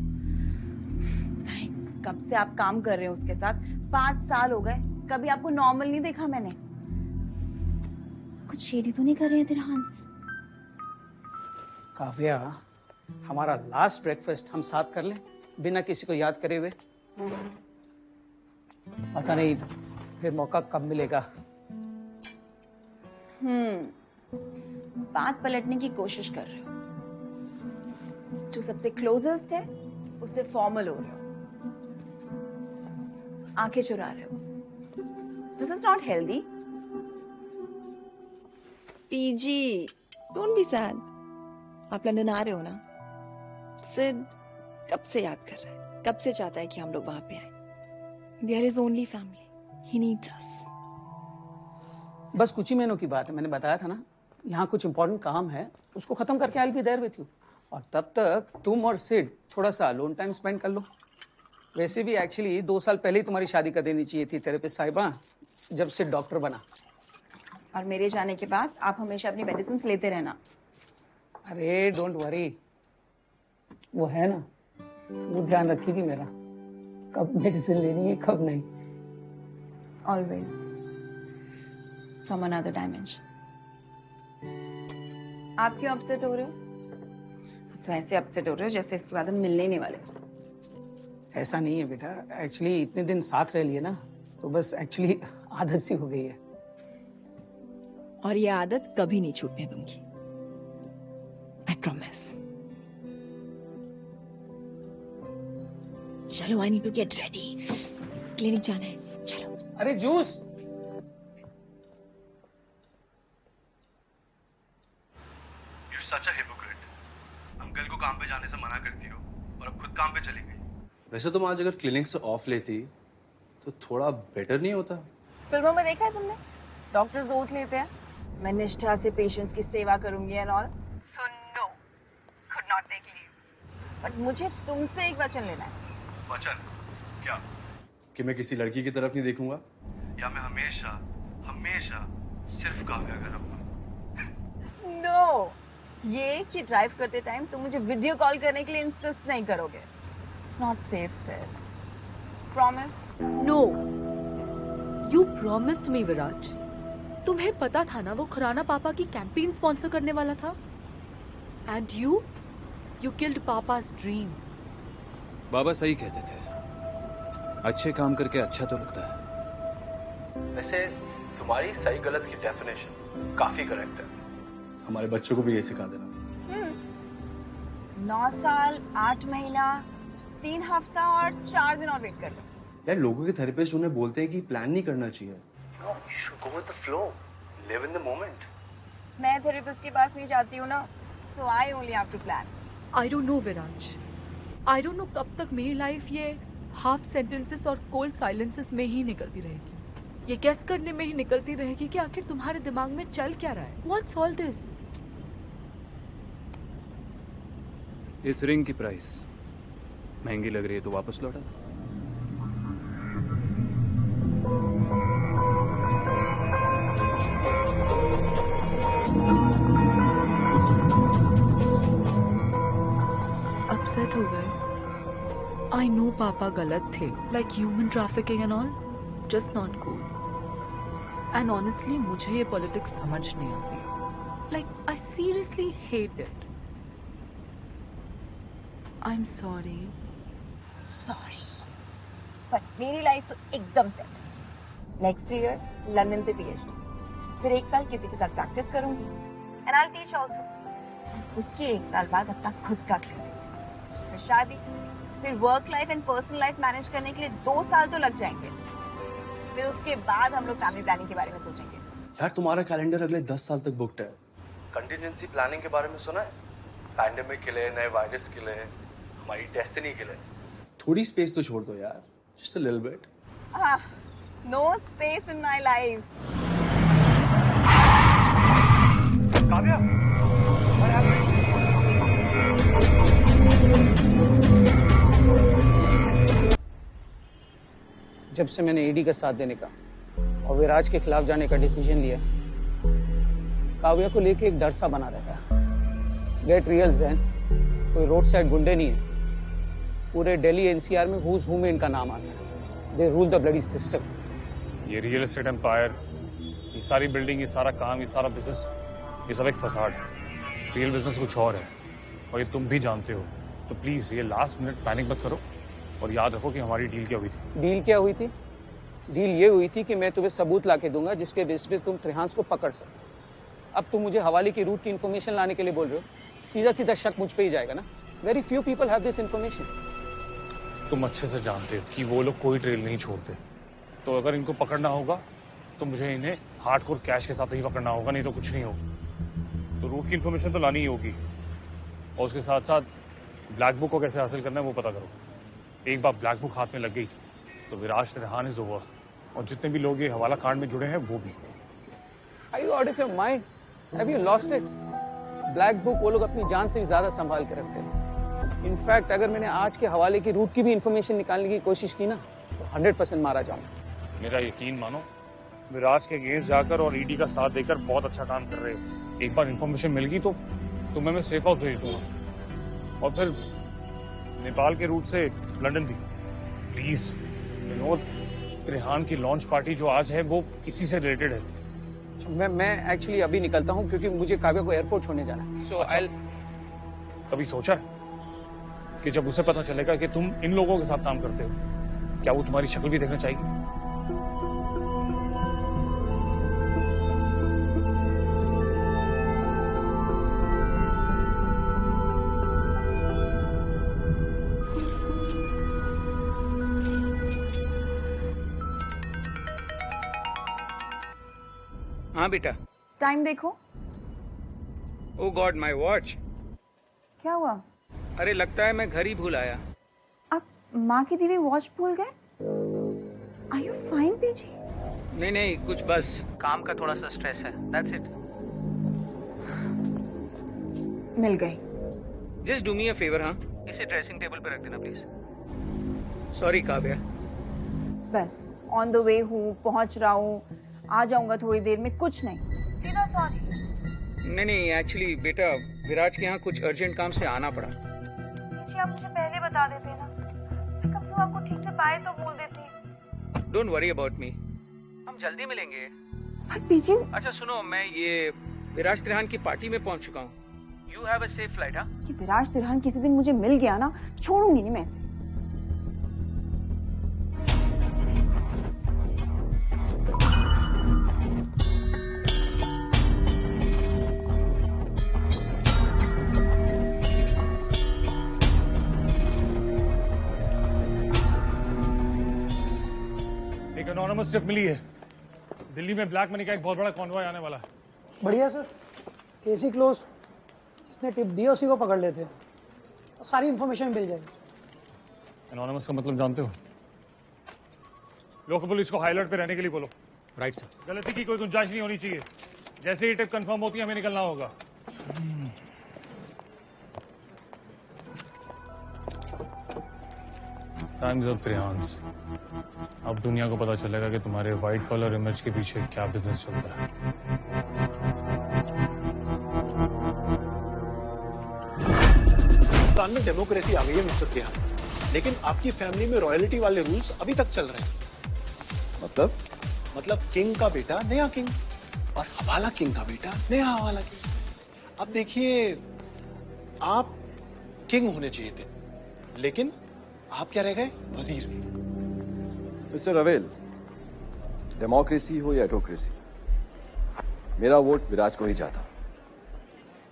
S8: कब से आप काम कर रहे हो उसके साथ? 5 साल हो गए, कभी आपको नॉर्मल नहीं देखा मैंने। कुछ शेडी तो नहीं कर रहे हैं तिरहान?
S6: काव्या, हमारा लास्ट ब्रेकफास्ट हम साथ कर लें बिना किसी को याद करे हुए? पता नहीं फिर मौका कब मिलेगा।
S8: बात पलटने की कोशिश कर रहे हो। जो सबसे क्लोजेस्ट है उससे फॉर्मल हो रहे हो, आंखें चुरा रहे हो। This is not healthy.
S17: PG, don't be sad. आप लंदन आ रहे हो ना? सिड कब से याद कर रहा है, कब से चाहता है कि हम लोग वहां पे आए। We are his only family. He needs us.
S6: बस कुछ ही महीनों की बात है, मैंने बताया था ना। यहाँ कुछ इंपॉर्टेंट काम है, उसको खत्म करके I'll be there with you. और तब तक तुम और सिड थोड़ा सा लोन टाइम स्पेंड कर लो। वैसे भी एक्चुअली 2 साल पहले ही तुम्हारी शादी कर देनी चाहिए थी थेरेपिस्ट साहिबा, जब सिड डॉक्टर बना।
S8: और मेरे जाने के बाद आप हमेशा अपनी मेडिसिन लेते रहना।
S6: अरे डोंट वरी, वो है ना, वो ध्यान रखेगी मेरा, कब मेडिसिन लेनी है कब नहीं।
S8: Always from another dimension. आप क्यों अपसेट हो रहे हो? तो ऐसे अपसेट हो रहे हो जैसे इसके बाद हम मिलने ही नहीं वाले।
S6: ऐसा नहीं है बेटा, एक्चुअली इतने दिन साथ रह लिए ना, तो बस एक्चुअली आदत सी हो गई है।
S17: और ये आदत कभी नहीं छूटने दूंगी, आई प्रॉमिस। चलो, I need to get ready, clinic जाना है। चलो।
S6: अरे juice.
S20: You're such a hypocrite. Uncle को काम पे जाने से मना करती हो और अब खुद काम पे चली गई।
S19: वैसे तुम आज अगर क्लिनिक से ऑफ लेती तो थोड़ा बेटर नहीं होता?
S8: फिल्मों में देखा है तुमने? डॉक्टर्स ओथ लेते हैं, मैं निष्ठा से पेशेंट्स की सेवा करूंगी and all. So no, could not take leave. But मुझे तुमसे एक वचन लेना है।
S20: वचन? क्या?
S19: कि मैं किसी लड़की की तरफ नहीं देखूंगा
S20: या मैं हमेशा हमेशा सिर्फ काव्या का रहूंगा?
S8: नो, ये कि ड्राइव करते टाइम तुम मुझे वीडियो कॉल करने के लिए इंसिस्ट नहीं करोगे। It's not safe said. Promise?
S10: No, you promised me Viraj. तुम्हें पता था ना वो खुराना पापा की कैंपेन स्पॉन्सर करने वाला था। एंड यू किल्ड पापा's ड्रीम।
S5: बाबा सही कहते थे, अच्छे काम करके अच्छा तो लगता है।
S20: वैसे तुम्हारी सही गलत की डेफिनेशन काफी करेक्ट है।
S19: हमारे बच्चों को भी ये सिखा देना।
S8: 9 साल 8 महीना 3 हफ्ता और 4 दिन और वेट कर लो।
S19: यार लोगों के थेरेपिस्ट उन्हें बोलते हैं कि प्लान नहीं करना चाहिए।
S20: No, you should go with the flow. Live in the moment.
S8: मैं थेरेपिस्ट के पास नहीं जाती हूँ ना, so I only have to plan.
S10: I don't know Viraj, I don't know कब तक मेरी लाइफ ये हाफ सेंटेंसेस और कोल्ड साइलेंसेस में ही निकलती रहेगी। ये गेस करने में ही निकलती रहेगी कि आखिर तुम्हारे दिमाग में चल क्या रहा है। What's all this?
S5: इस रिंग की प्राइस महंगी लग रही है तो वापस लौटा दो।
S10: अपसेट हो गए। आई नो पापा गलत थे, like human trafficking and all, just not cool. And honestly मुझे ये पॉलिटिक्स समझ नहीं आती। Like I seriously hate it. I am sorry.
S8: Sorry, but मेरी लाइफ तो एकदम सेट है। नेक्स्ट 3 years लंदन से PhD, फिर 1 साल किसी के साथ प्रैक्टिस करूंगी एंड आई टीच ऑल्सो। उसके 1 साल बाद अपना खुद का क्लिनिक, फिर शादी, फिर work life and personal life manage करने के लिए 2 साल तो लग जाएंगे। फिर उसके बाद हम लोग फैमिली प्लानिंग के बारे में सोचेंगे।
S19: यार तुम्हारा कैलेंडर अगले 10 साल तक बुक्ड है।
S20: कंटिजेंसी प्लानिंग के बारे में सुना है? पैंडेमिक के लिए, नए वायरस के लिए, हमारी डेस्टिनी के लिए।
S19: थोड़ी स्पेस तो छोड़ दो यार, just a little bit.
S8: No space in my life.
S20: Kavya, what happened?
S6: जब से मैंने ईडी का साथ देने का और विराज के खिलाफ जाने का डिसीजन लिया, काव्या को लेके एक डर सा बना रहता है। गेट रियल ज़ैन, कोई रोड साइड गुंडे नहीं है। पूरे दिल्ली NCR में हुज हू में इनका नाम आता है। दे रूल द ब्लडी सिस्टम।
S7: ये रियल एस्टेट एम्पायर, ये सारी बिल्डिंग, ये सारा काम, ये सारा बिजनेस, ये सब एक फसाड है। रियल बिजनेस कुछ और है और ये तुम भी जानते हो। तो प्लीज ये लास्ट मिनट पैनिक मत करो और याद रखो कि हमारी डील क्या हुई थी।
S6: डील क्या हुई थी? डील ये हुई थी कि मैं तुम्हें सबूत ला के दूंगा जिसके बेस पे तुम त्रिहांस को पकड़ सको। अब तुम मुझे हवाले की रूट की इन्फॉर्मेशन लाने के लिए बोल रहे हो, सीधा सीधा शक मुझ पे ही जाएगा ना। Very few people have this information.
S7: तुम अच्छे से जानते हो कि वो लोग कोई ट्रेल नहीं छोड़ते। तो अगर इनको पकड़ना होगा तो मुझे इन्हें हार्डकोर कैश के साथ ही पकड़ना होगा, नहीं तो कुछ नहीं होगा। तो रूट की इन्फॉर्मेशन तो लानी ही होगी और उसके साथ साथ ब्लैक बुक को कैसे हासिल करना है वो पता करो। एक बार ब्लैक बुक हाथ में लग गई तो विराज त्रिहान इज ओवर, और जितने भी लोग ये हवाला कांड में जुड़े हैं वो भी।
S6: Are you out of your mind? Have you lost it? Black book वो लोग अपनी जान से भी ज्यादा संभाल के रखते हैं। इनफैक्ट अगर मैंने आज के हवाले की रूट की भी इंफॉर्मेशन निकालने की कोशिश की ना तो 100% मारा जाऊंगा।
S7: मेरा यकीन मानो, विराज के अगेंस्ट जाकर और ईडी का साथ देकर बहुत अच्छा काम कर रहे हो। एक बार इन्फॉर्मेशन मिल गई तो तुम्हें मैं सेफ हाउस भेज दूंगा और फिर नेपाल के रूट से लंदन भी। प्लीज विनोद, त्रिहान की लॉन्च पार्टी जो आज है वो इसी से रिलेटेड है।
S6: मैं एक्चुअली अभी निकलता हूँ क्योंकि मुझे काव्या को एयरपोर्ट छोड़ने जाना है। सो आई
S7: कभी सोचा है कि जब उसे पता चलेगा कि तुम इन लोगों के साथ काम करते हो, क्या वो तुम्हारी शक्ल भी देखना चाहेगी?
S6: हाँ बेटा।
S8: टाइम देखो।
S6: ओ गॉड, माय वॉच।
S8: क्या हुआ?
S6: अरे लगता है मैं घर ही भूल आया।
S8: आप माँ की दी हुई वॉच भूल गए? Are you fine PG?
S6: नहीं नहीं, कुछ बस काम का थोड़ा सा स्ट्रेस है, दैट्स इट।
S8: मिल गई।
S6: Just do me a favour, हाँ, इसे ड्रेसिंग टेबल पे रख देना प्लीज। सॉरी काव्या।
S8: बस ऑन द वे हूँ, पहुंच रहा हूँ, आ जाऊंगा थोड़ी देर में, कुछ नहीं, सीधा सॉरी।
S6: नहीं नहीं, एक्चुअली बेटा विराज के यहाँ कुछ अर्जेंट काम से आना पड़ा।
S8: जी आप मुझे पहले बता देते ना, मैं कब से आपको ठीक से पाए तो बोल देती।
S6: डोंट वरी अबाउट मी, हम जल्दी मिलेंगे।
S8: पीछे।
S6: अच्छा सुनो, मैं ये विराज तिरहान की पार्टी में पहुंच चुका हूँ। You have a safe flight. हाँ,
S8: कि विराज तिरहान किसी दिन मुझे मिल गया ना, छोड़ूंगी नहीं मैं इसे।
S7: एक एनोनिमस टिप मिली है, दिल्ली में ब्लैक मनी का एक बहुत बड़ा कॉन्वॉय आने वाला है।
S11: बढ़िया सर, केसी क्लोज। जिसने टिप दी उसी को पकड़ लेते हैं, तो सारी इंफॉर्मेशन मिल जाएगी।
S7: एनोनिमस का मतलब जानते हो? लोकल पुलिस को हाई अलर्ट पे रहने के लिए बोलो।
S19: Right sir.
S7: गलती की कोई गुंजाइश नहीं होनी चाहिए। जैसे ही टिप कंफर्म होती है हमें निकलना होगा। Times of Trihans. अब दुनिया को पता चलेगा कि तुम्हारे व्हाइट कॉलर इमेज के पीछे क्या बिजनेस चलता है।
S9: पाकिस्तान में डेमोक्रेसी आ गई है मिस्टर तिहान, लेकिन आपकी फैमिली में रॉयल्टी वाले रूल्स अभी तक चल रहे हैं। मतलब किंग का बेटा नया किंग और हवाला किंग का बेटा नया हवाला किंग। अब देखिए, आप किंग होने चाहिए थे, लेकिन आप क्या रह गए? वजीर।
S12: मिस्टर रवेल, डेमोक्रेसी हो या एटोक्रेसी, मेरा वोट विराज को ही जाता।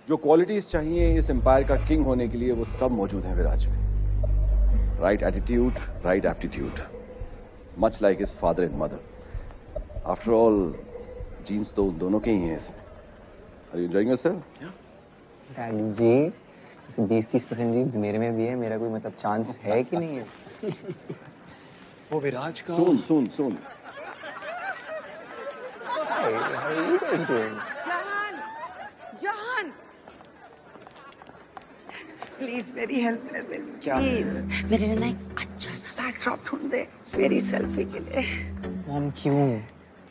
S12: जो क्वालिटीज चाहिए इस एम्पायर का किंग होने के लिए वो सब मौजूद हैं विराज में। Right attitude, right aptitude, much like his father and mother. After all genes तो दोनों के ही हैं इसमें। Are you enjoying yourself?
S13: Daddy ji, 20-30% genes मेरे में भी है, मेरा कोई मतलब चांस है कि नहीं है?
S9: वो विराज का
S12: सुन
S13: Hi, how are you guys doing?
S14: जहान प्लीज मेरी हेल्प कर दे प्लीज। मेरे लिए ना एक अच्छा सा बैकड्रॉप ढूंढ दे मेरी सेल्फी के लिए।
S13: मॉम क्यों?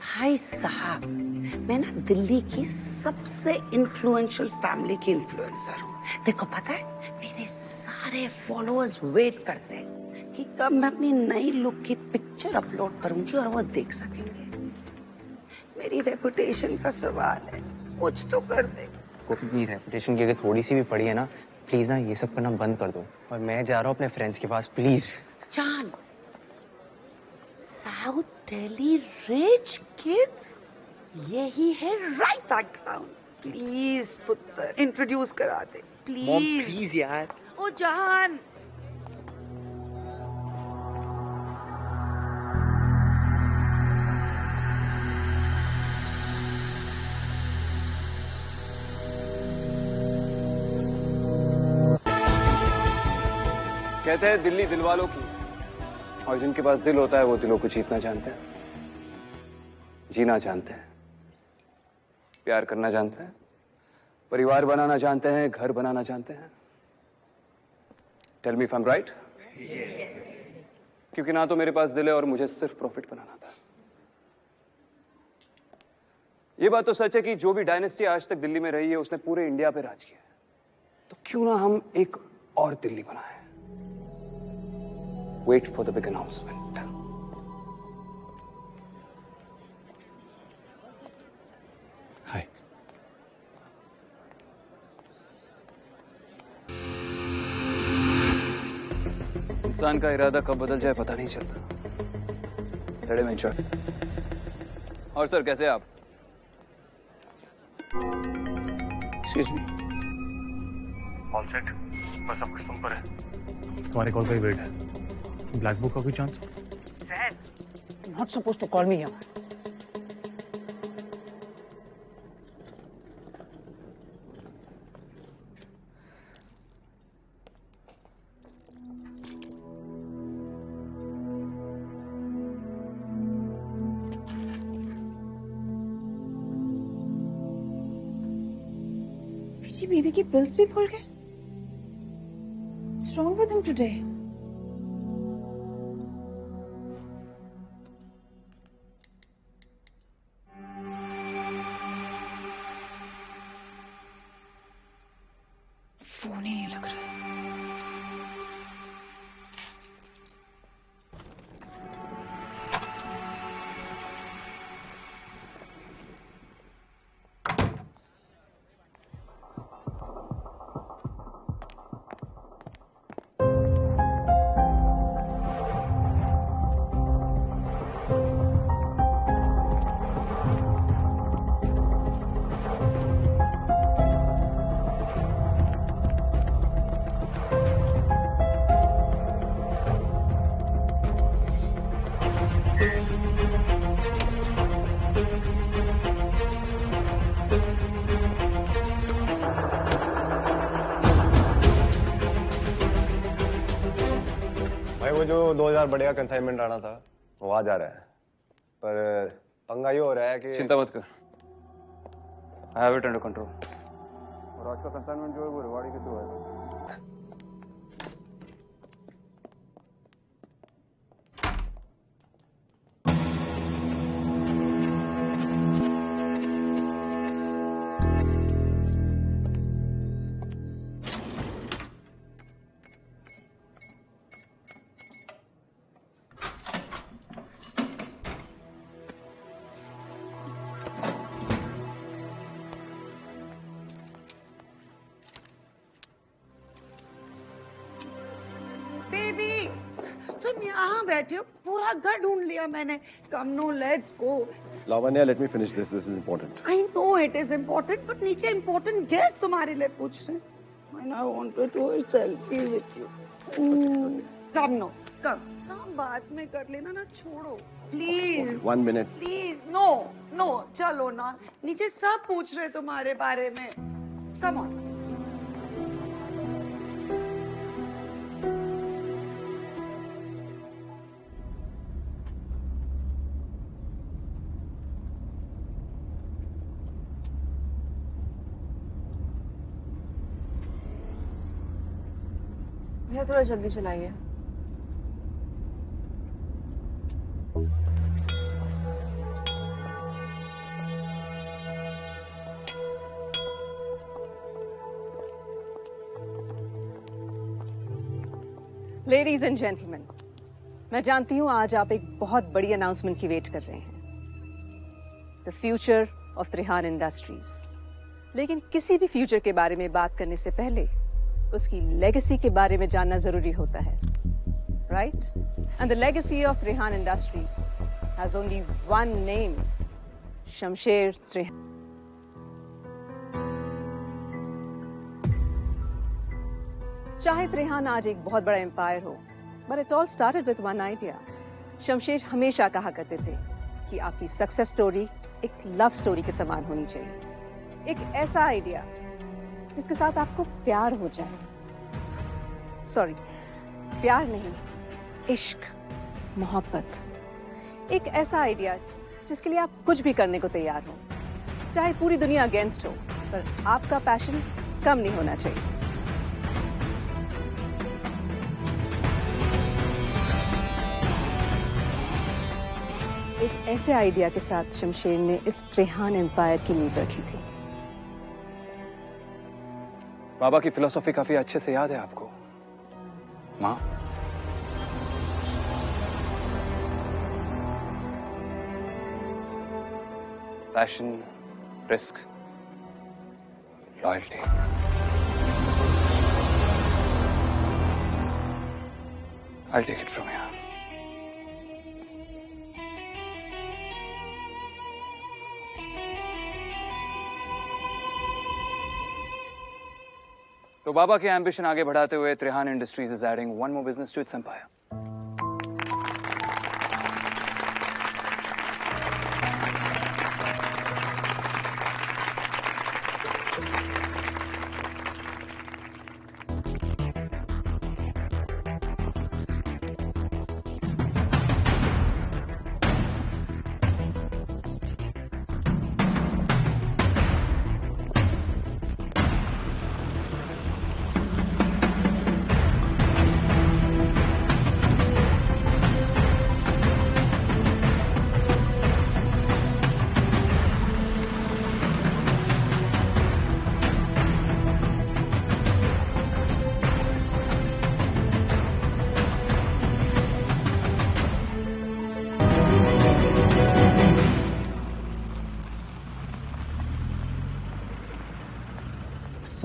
S14: भाई साहब, मैं ना दिल्ली की सबसे इन्फ्लुएंशियल फैमिली की इन्फ्लुएंसर हूँ। देखो पता है, मेरे सारे फॉलोअर्स वेट करते हैं कि कब मैं अपनी नई लुक की पिक्चर अपलोड करूंगी और वो देख सकेंगे। मेरी रेपुटेशन का सवाल है, कुछ तो कर दे।
S13: कॉफी की रेपुटेशन की अगर थोड़ी सी भी पड़ी है ना, प्लीज ना ये सब करना बंद कर दो। और मैं जा रहा हूँ अपने फ्रेंड्स के पास, प्लीज।
S14: जान, साउथ दिल्ली रिच किड्स, यही है राइट बैकग्राउंड। प्लीज पुत्र, इंट्रोड्यूस करा दे प्लीज।
S13: मॉम प्लीज यार।
S14: ओ जहान,
S4: कहते हैं दिल्ली दिल वालों की, और जिनके पास दिल होता है वो दिलों को जीतना जानते हैं, जीना जानते हैं, प्यार करना जानते हैं, परिवार बनाना जानते हैं, घर बनाना जानते हैं। Tell me if I am right? क्योंकि ना तो मेरे पास दिल है और मुझे सिर्फ प्रॉफिट बनाना था। ये बात तो सच है कि जो भी डायनेस्टी आज तक दिल्ली में रही है उसने पूरे इंडिया पे राज किया है। तो क्यों ना हम एक और दिल्ली बनाएं? Wait for the big announcement. Hi. इंसान का इरादा कब बदल जाए पता नहीं चलता। Let him enjoy. और सर कैसे हैं आप? Excuse me.
S7: ऑल सेट, बस सब कुछ तुम पर है। तुम्हारे कॉल का ही वेट है। ब्लैक बुक का कोई chance?
S6: Sad. You're not supposed to call me here.
S8: जी बीबी की पिल्स भी भूल गए? What's wrong with him today? Phone ही नहीं लग रहा है।
S15: भाई वो जो 2000 बढ़िया कंसाइनमेंट आना था वो आ जा रहा है, पर पंगा ये हो रहा है कि
S4: चिंता मत कर, I have it under control. और आज का कंसाइनमेंट जो है वो रिवाड़ी के थ्रू है।
S14: बेबी तुम यहाँ बैठे हो, पूरा घर ढूंढ लिया मैंने। Come no, let's go.
S12: Lavanya, let me finish this is important.
S14: I know it is important, but नीचे इम्पोर्टेंट गेस्ट तुम्हारे लिए पूछ रहे हैं। And I wanted to selfie with you. Come no, come बाद में कर लेना ना, छोड़ो please.
S12: 1 minute
S14: please. No no, चलो ना, नीचे सब पूछ रहे तुम्हारे बारे में। Come on.
S17: भैया थोड़ा जल्दी चलाइए।
S16: लेडीज एंड जेंटलमैन, मैं जानती हूं आज आप एक बहुत बड़ी अनाउंसमेंट की वेट कर रहे हैं, the future of Trihan industries. लेकिन किसी भी फ्यूचर के बारे में बात करने से पहले उसकी लेगेसी के बारे में जानना जरूरी होता है, right? And the legacy of Trihan industries has only one name, Shamsher Trihan. चाहे त्रिहान आज एक बहुत बड़ा एम्पायर हो, but it all started with one idea. Shamsher हमेशा कहा करते थे कि आपकी सक्सेस स्टोरी एक लव स्टोरी के समान होनी चाहिए। एक ऐसा आइडिया जिसके साथ आपको प्यार हो जाए। सॉरी, प्यार नहीं, इश्क, मोहब्बत। एक ऐसा आइडिया जिसके लिए आप कुछ भी करने को तैयार हो, चाहे पूरी दुनिया अगेंस्ट हो, पर आपका पैशन कम नहीं होना चाहिए। एक ऐसे आइडिया के साथ शमशेर ने इस त्रिहान एम्पायर की नींव रखी थी।
S4: बाबा की फिलॉसफी काफी अच्छे से याद है आपको, माँ? Passion, risk, loyalty. I'll take it from here. तो बाबा के एम्बिशन आगे बढ़ाते हुए Trihan industries is adding one more business to its empire.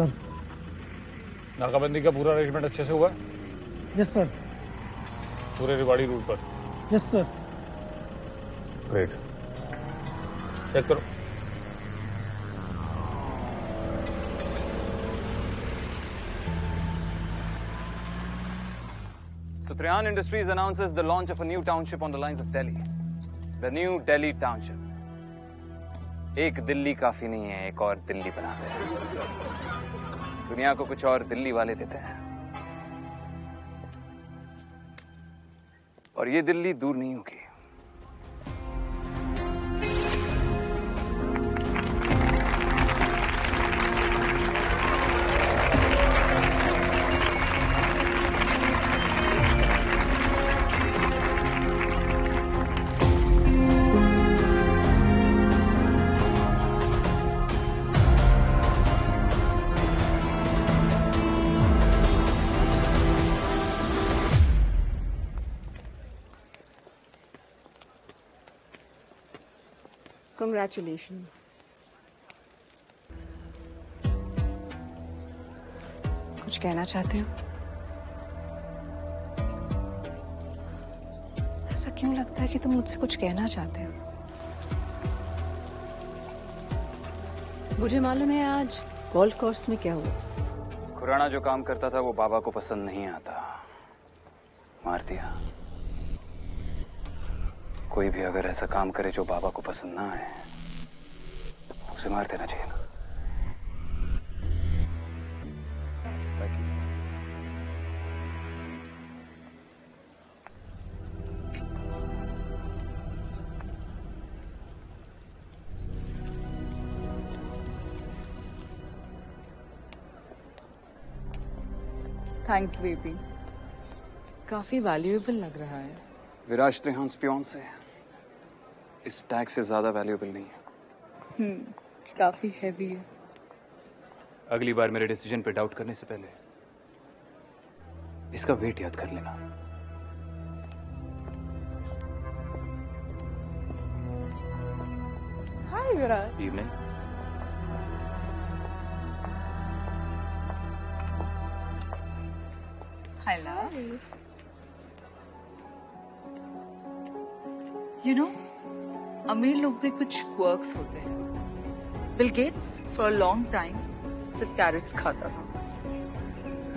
S11: Sir.
S7: नाकाबंदी का पूरा अरेंजमेंट अच्छे से हुआ है?
S11: Yes sir.
S7: पूरे रेवाड़ी रूट पर?
S11: Yes sir.
S7: ग्रेट, चेक करो।
S4: So Trihan Industries announces the launch of a new township on the lines of Delhi. The new Delhi Township. एक दिल्ली काफी नहीं है, एक और दिल्ली बनाते हैं। दुनिया को कुछ और दिल्ली वाले देते हैं। और ये दिल्ली दूर नहीं होगी।
S16: Congratulations. कुछ कहना चाहते हो? ऐसा क्यों लगता है कि तुम मुझसे कुछ कहना चाहते हो? मुझे मालूम है आज गोल्फ कोर्स में क्या हुआ।
S4: खुराना जो काम करता था वो बाबा को पसंद नहीं आता, मार दिया। कोई भी अगर ऐसा काम करे जो बाबा को पसंद ना आए, उसे मार देना चाहिए ना।
S10: थैंक्स बेबी, काफी वैल्यूएबल लग रहा है।
S4: विराज त्रिहान फियांसे है, इस टैग से ज्यादा वैल्यूएबल नहीं है।
S10: काफी हैवी है।
S4: अगली बार मेरे डिसीजन पे डाउट करने से पहले इसका वेट याद कर लेना।
S1: हाय विराज।
S4: इवनिंग।
S10: हेलो। यू नो, अमीर लोग के कुछ क्वर्क्स होते हैं। Bill Gates for a long time सिर्फ कैरेट्स खाता था।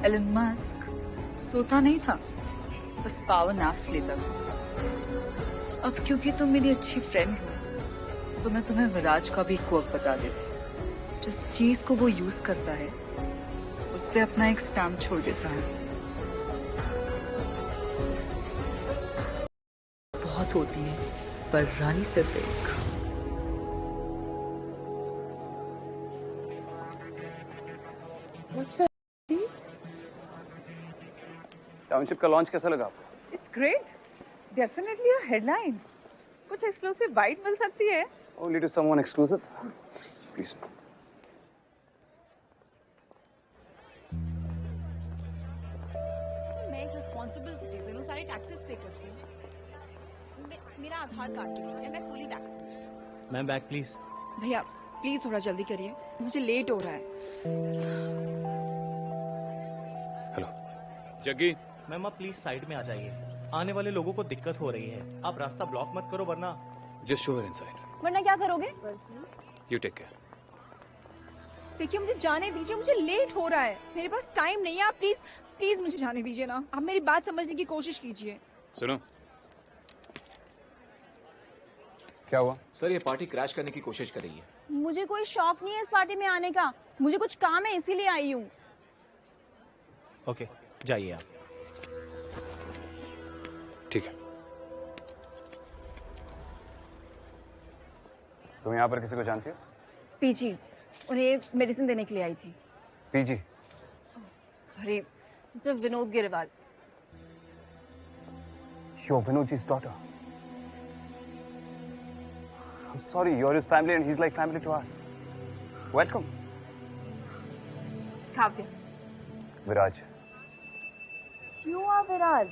S10: एलन मस्क सोता नहीं था, बस पावर नैप्स लेता था। अब क्योंकि तुम मेरी अच्छी फ्रेंड हो, तो मैं तुम्हें विराज का भी क्वर्क बता देती हूँ। जिस चीज को वो यूज करता है, उस पे अपना एक स्टैम्प छोड़ देता है। बहुत होती है, पर रानी सिर्फ एक।
S4: टाउनशिप का लॉन्च कैसा लगा आपको?
S1: It's great, definitely a headline. कुछ एक्सक्लूसिव बाइट मिल सकती है।
S4: Only to someone exclusive, please.
S8: मैं एक रिस्पॉन्सिबल सिटीजन हूँ, सारे टैक्सेस पे करती हूँ। मेरा आधार कार्ड है, मैं fully vaccinated.
S18: Ma'am back please.
S17: भैया प्लीज थोड़ा जल्दी करिए, मुझे लेट हो रहा है।
S4: हेलो
S18: जग्गी। मैम आप प्लीज साइड में आ जाइए, आने वाले लोगों को दिक्कत हो रही है। आप रास्ता ब्लॉक मत करो वरना।
S4: Just show her inside.
S8: वरना क्या करोगे?
S4: You take care.
S17: देखिए मुझे जाने दीजिए, मुझे लेट हो रहा है, मेरे पास टाइम नहीं है। आप प्लीज प्लीज मुझे जाने दीजिए ना। आप मेरी बात समझने की कोशिश कीजिए।
S4: सुनो,
S19: क्या हुआ? सर ये पार्टी क्रैश करने की कोशिश कर रही है।
S8: मुझे कोई शौक नहीं है इस पार्टी में आने का, मुझे कुछ काम है इसीलिए आई हूँ।
S18: ओके जाइए आप।
S4: ठीक है। तुम यहाँ पर किसी को जानती हो?
S8: पीजी, उन्हें मेडिसिन देने के लिए आई थी।
S4: PG?
S8: Sorry, mister Vinod Grewal.
S4: You're Vinodji's daughter. I'm sorry, you're his family and he's like family to us. Welcome.
S8: काव्य।
S4: विराज।
S8: You are Viraj.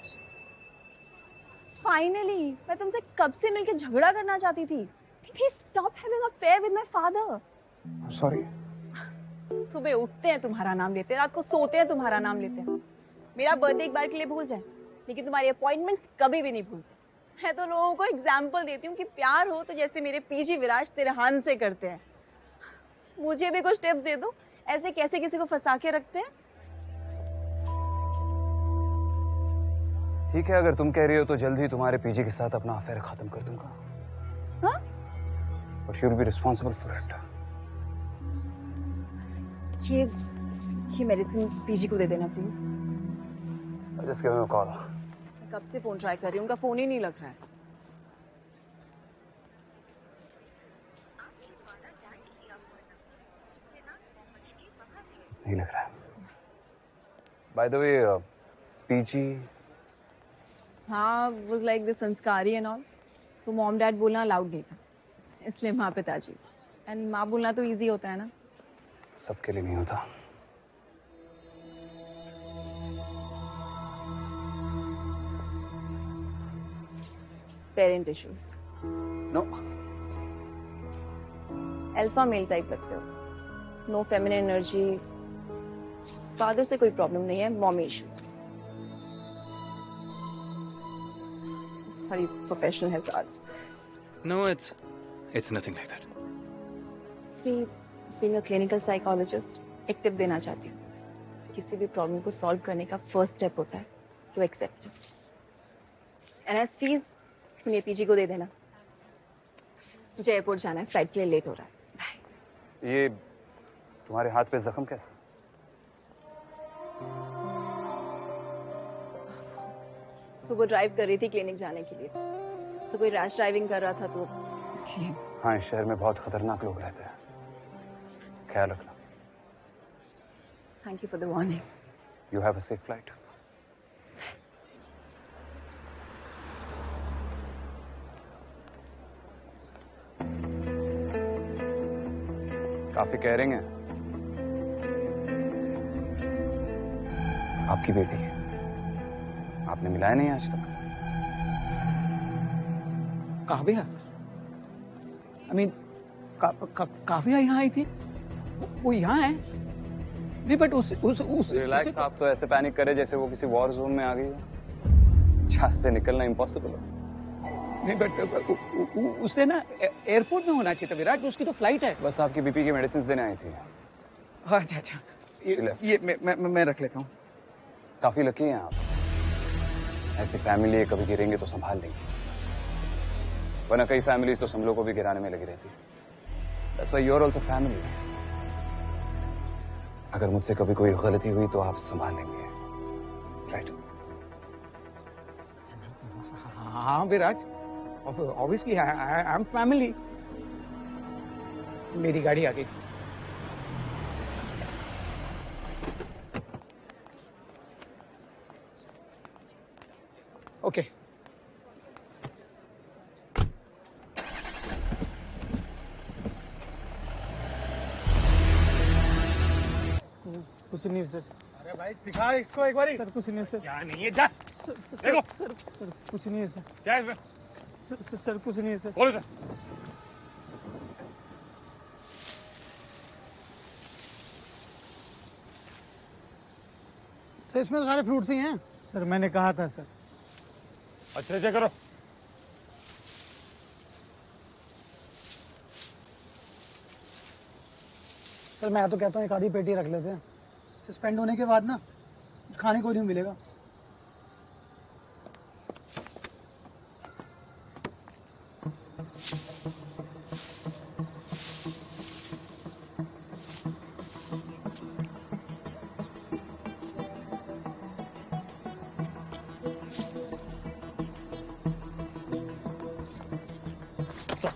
S8: Finally, मैं तुमसे कब से मिलकर झगड़ा करना चाहती थी। Please stop having an affair with my father.
S4: I'm sorry.
S8: सुबह उठते हैं तुम्हारा नाम लेते हैं, रात को सोते हैं तुम्हारा नाम लेते हैं। मेरा बर्थडे एक बार के लिए भूल जाए, लेकिन तुम्हारी अपॉइंटमेंट्स कभी भी नहीं भूलते। मैं तो लोगों को एग्जाम्पल देती हूँ कि प्यार हो तो जैसे मेरे पीजी विराज तिरहान से करते हैं। मुझे भी कुछ टिप्स दे दो, ऐसे कैसे किसी को फंसा के रखते हैं।
S4: ठीक है, अगर तुम कह रही हो तो जल्द ही तुम्हारे पीजी के साथ अपना अफेयर खत्म कर दूंगा।
S8: हाँ?
S4: But you'll be responsible for it.
S8: ये मेडिसिन पीजी को दे देना please.
S4: Just give him a call.
S8: मैं कब से फोन ट्राई कर रही हूँ, उनका फोन ही नहीं लग रहा है।
S4: नहीं लग रहा है। By the way, पीजी
S8: हाँ, was like the संस्कारी and all, तो मॉम डैड बोलना अलाउड नहीं था, इसलिए माँ पिताजी। एंड माँ बोलना तो इजी होता है ना।
S4: सबके लिए नहीं होता।
S8: Parent issues.
S4: No.
S8: Alpha male type लगते हो, नो फेमिनिन एनर्जी। फादर से कोई प्रॉब्लम नहीं है, mommy issues. Sorry, professional hazard.
S5: No, it's nothing like that.
S8: See, being a clinical psychologist, एक टिप देना चाहती हूँ। किसी भी प्रॉब्लम को सॉल्व करने का फर्स्ट स्टेप होता है to accept. And as fees तुम ये पीजी को दे देना। मुझे एयरपोर्ट जाना है, फ्लाइट के लिए लेट हो रहा है।
S4: ये तुम्हारे हाथ पे जख्म कैसा?
S8: सुबह ड्राइव कर रही थी क्लिनिक जाने के लिए, तो कोई रैश ड्राइविंग कर रहा था तो इसलिए।
S4: हाँ, इस शहर में बहुत खतरनाक लोग रहते हैं, ख्याल रखना।
S8: Thank you for the warning.
S4: You have a safe flight. काफी केयरिंग है आपकी बेटी है। आपने मिलाया नहीं आज तक।
S6: काव्या, I mean, काव्या यहाँ आई थी? वो यहाँ है? नहीं, बट उस
S4: रिलैक्स, आप तो ऐसे पैनिक करे जैसे वो किसी वॉर जोन में आ गई हो, जहाँ से निकलना इम्पॉसिबल हो।
S6: नहीं, बट उससे ना एयरपोर्ट में होना चाहिए था विराज, उसकी तो फ्लाइट है।
S4: बस आपकी बीपी की मेडिसिन देने आई थी।
S6: अच्छा, ये मैं रख लेता हूँ।
S4: काफी लकी हैं आप, ऐसी फैमिली कभी गिरेंगे तो संभाल लेंगे, वरना कई फैमिलीज तो संभलों को भी गिराने में लगी रहती। That's why you're also family. अगर मुझसे कभी कोई गलती हुई तो आप संभाल लेंगे, राइट?
S6: हाँ विराज, ऑब्वियसली आई एम फैमिली। मेरी गाड़ी आ गई। ओके। कुछ नहीं सर।
S9: अरे भाई दिखा इसको एक बारी।
S6: सर कुछ नहीं सर।
S7: क्या नहीं है, जा देखो।
S6: सर कुछ नहीं है सर।
S7: क्या है इसमें?
S6: सर कुछ नहीं है सर।
S7: खोलो सर।
S11: सर इसमें तो सारे फ्रूट्स ही हैं।
S6: सर मैंने कहा था सर।
S7: अच्छे से करो।
S11: सर मैं तो कहता हूँ एक आधी पेटी रख लेते हैं, सस्पेंड होने के बाद ना खाने को नहीं मिलेगा।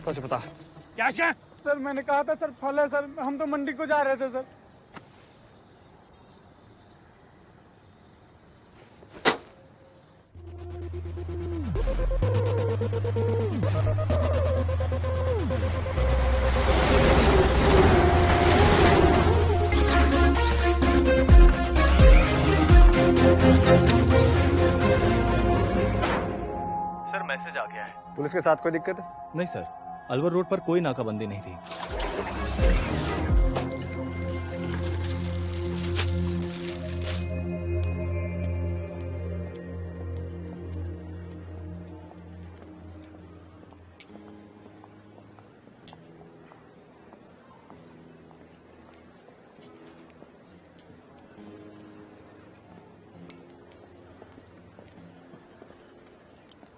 S7: सच बता, क्या है?
S11: सर मैंने कहा था सर फल है सर, हम तो मंडी को जा रहे थे सर।
S18: सर मैसेज आ गया है।
S15: पुलिस के साथ कोई दिक्कत?
S18: नहीं सर, अलवर रोड पर कोई नाकाबंदी नहीं थी।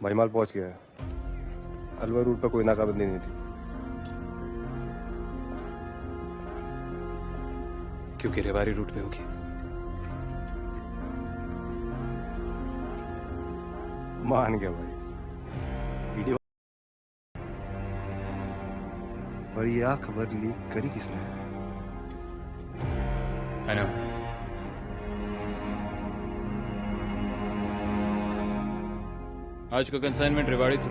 S15: भाईमाल पहुंच गया है। अलवर रूट पर कोई नाकाबंदी नहीं थी।
S5: क्योंकि रेवाड़ी रूट पे होगी।
S15: मान गया भाई। वीडियो पर यह खबर लीक करी किसने?
S5: I know. आज का consignment Rewari through.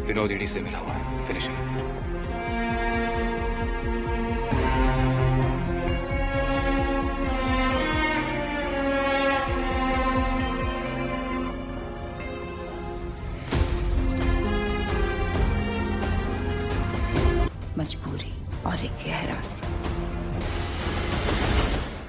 S5: Vinod ED से मिला हुआ है। फिनिश।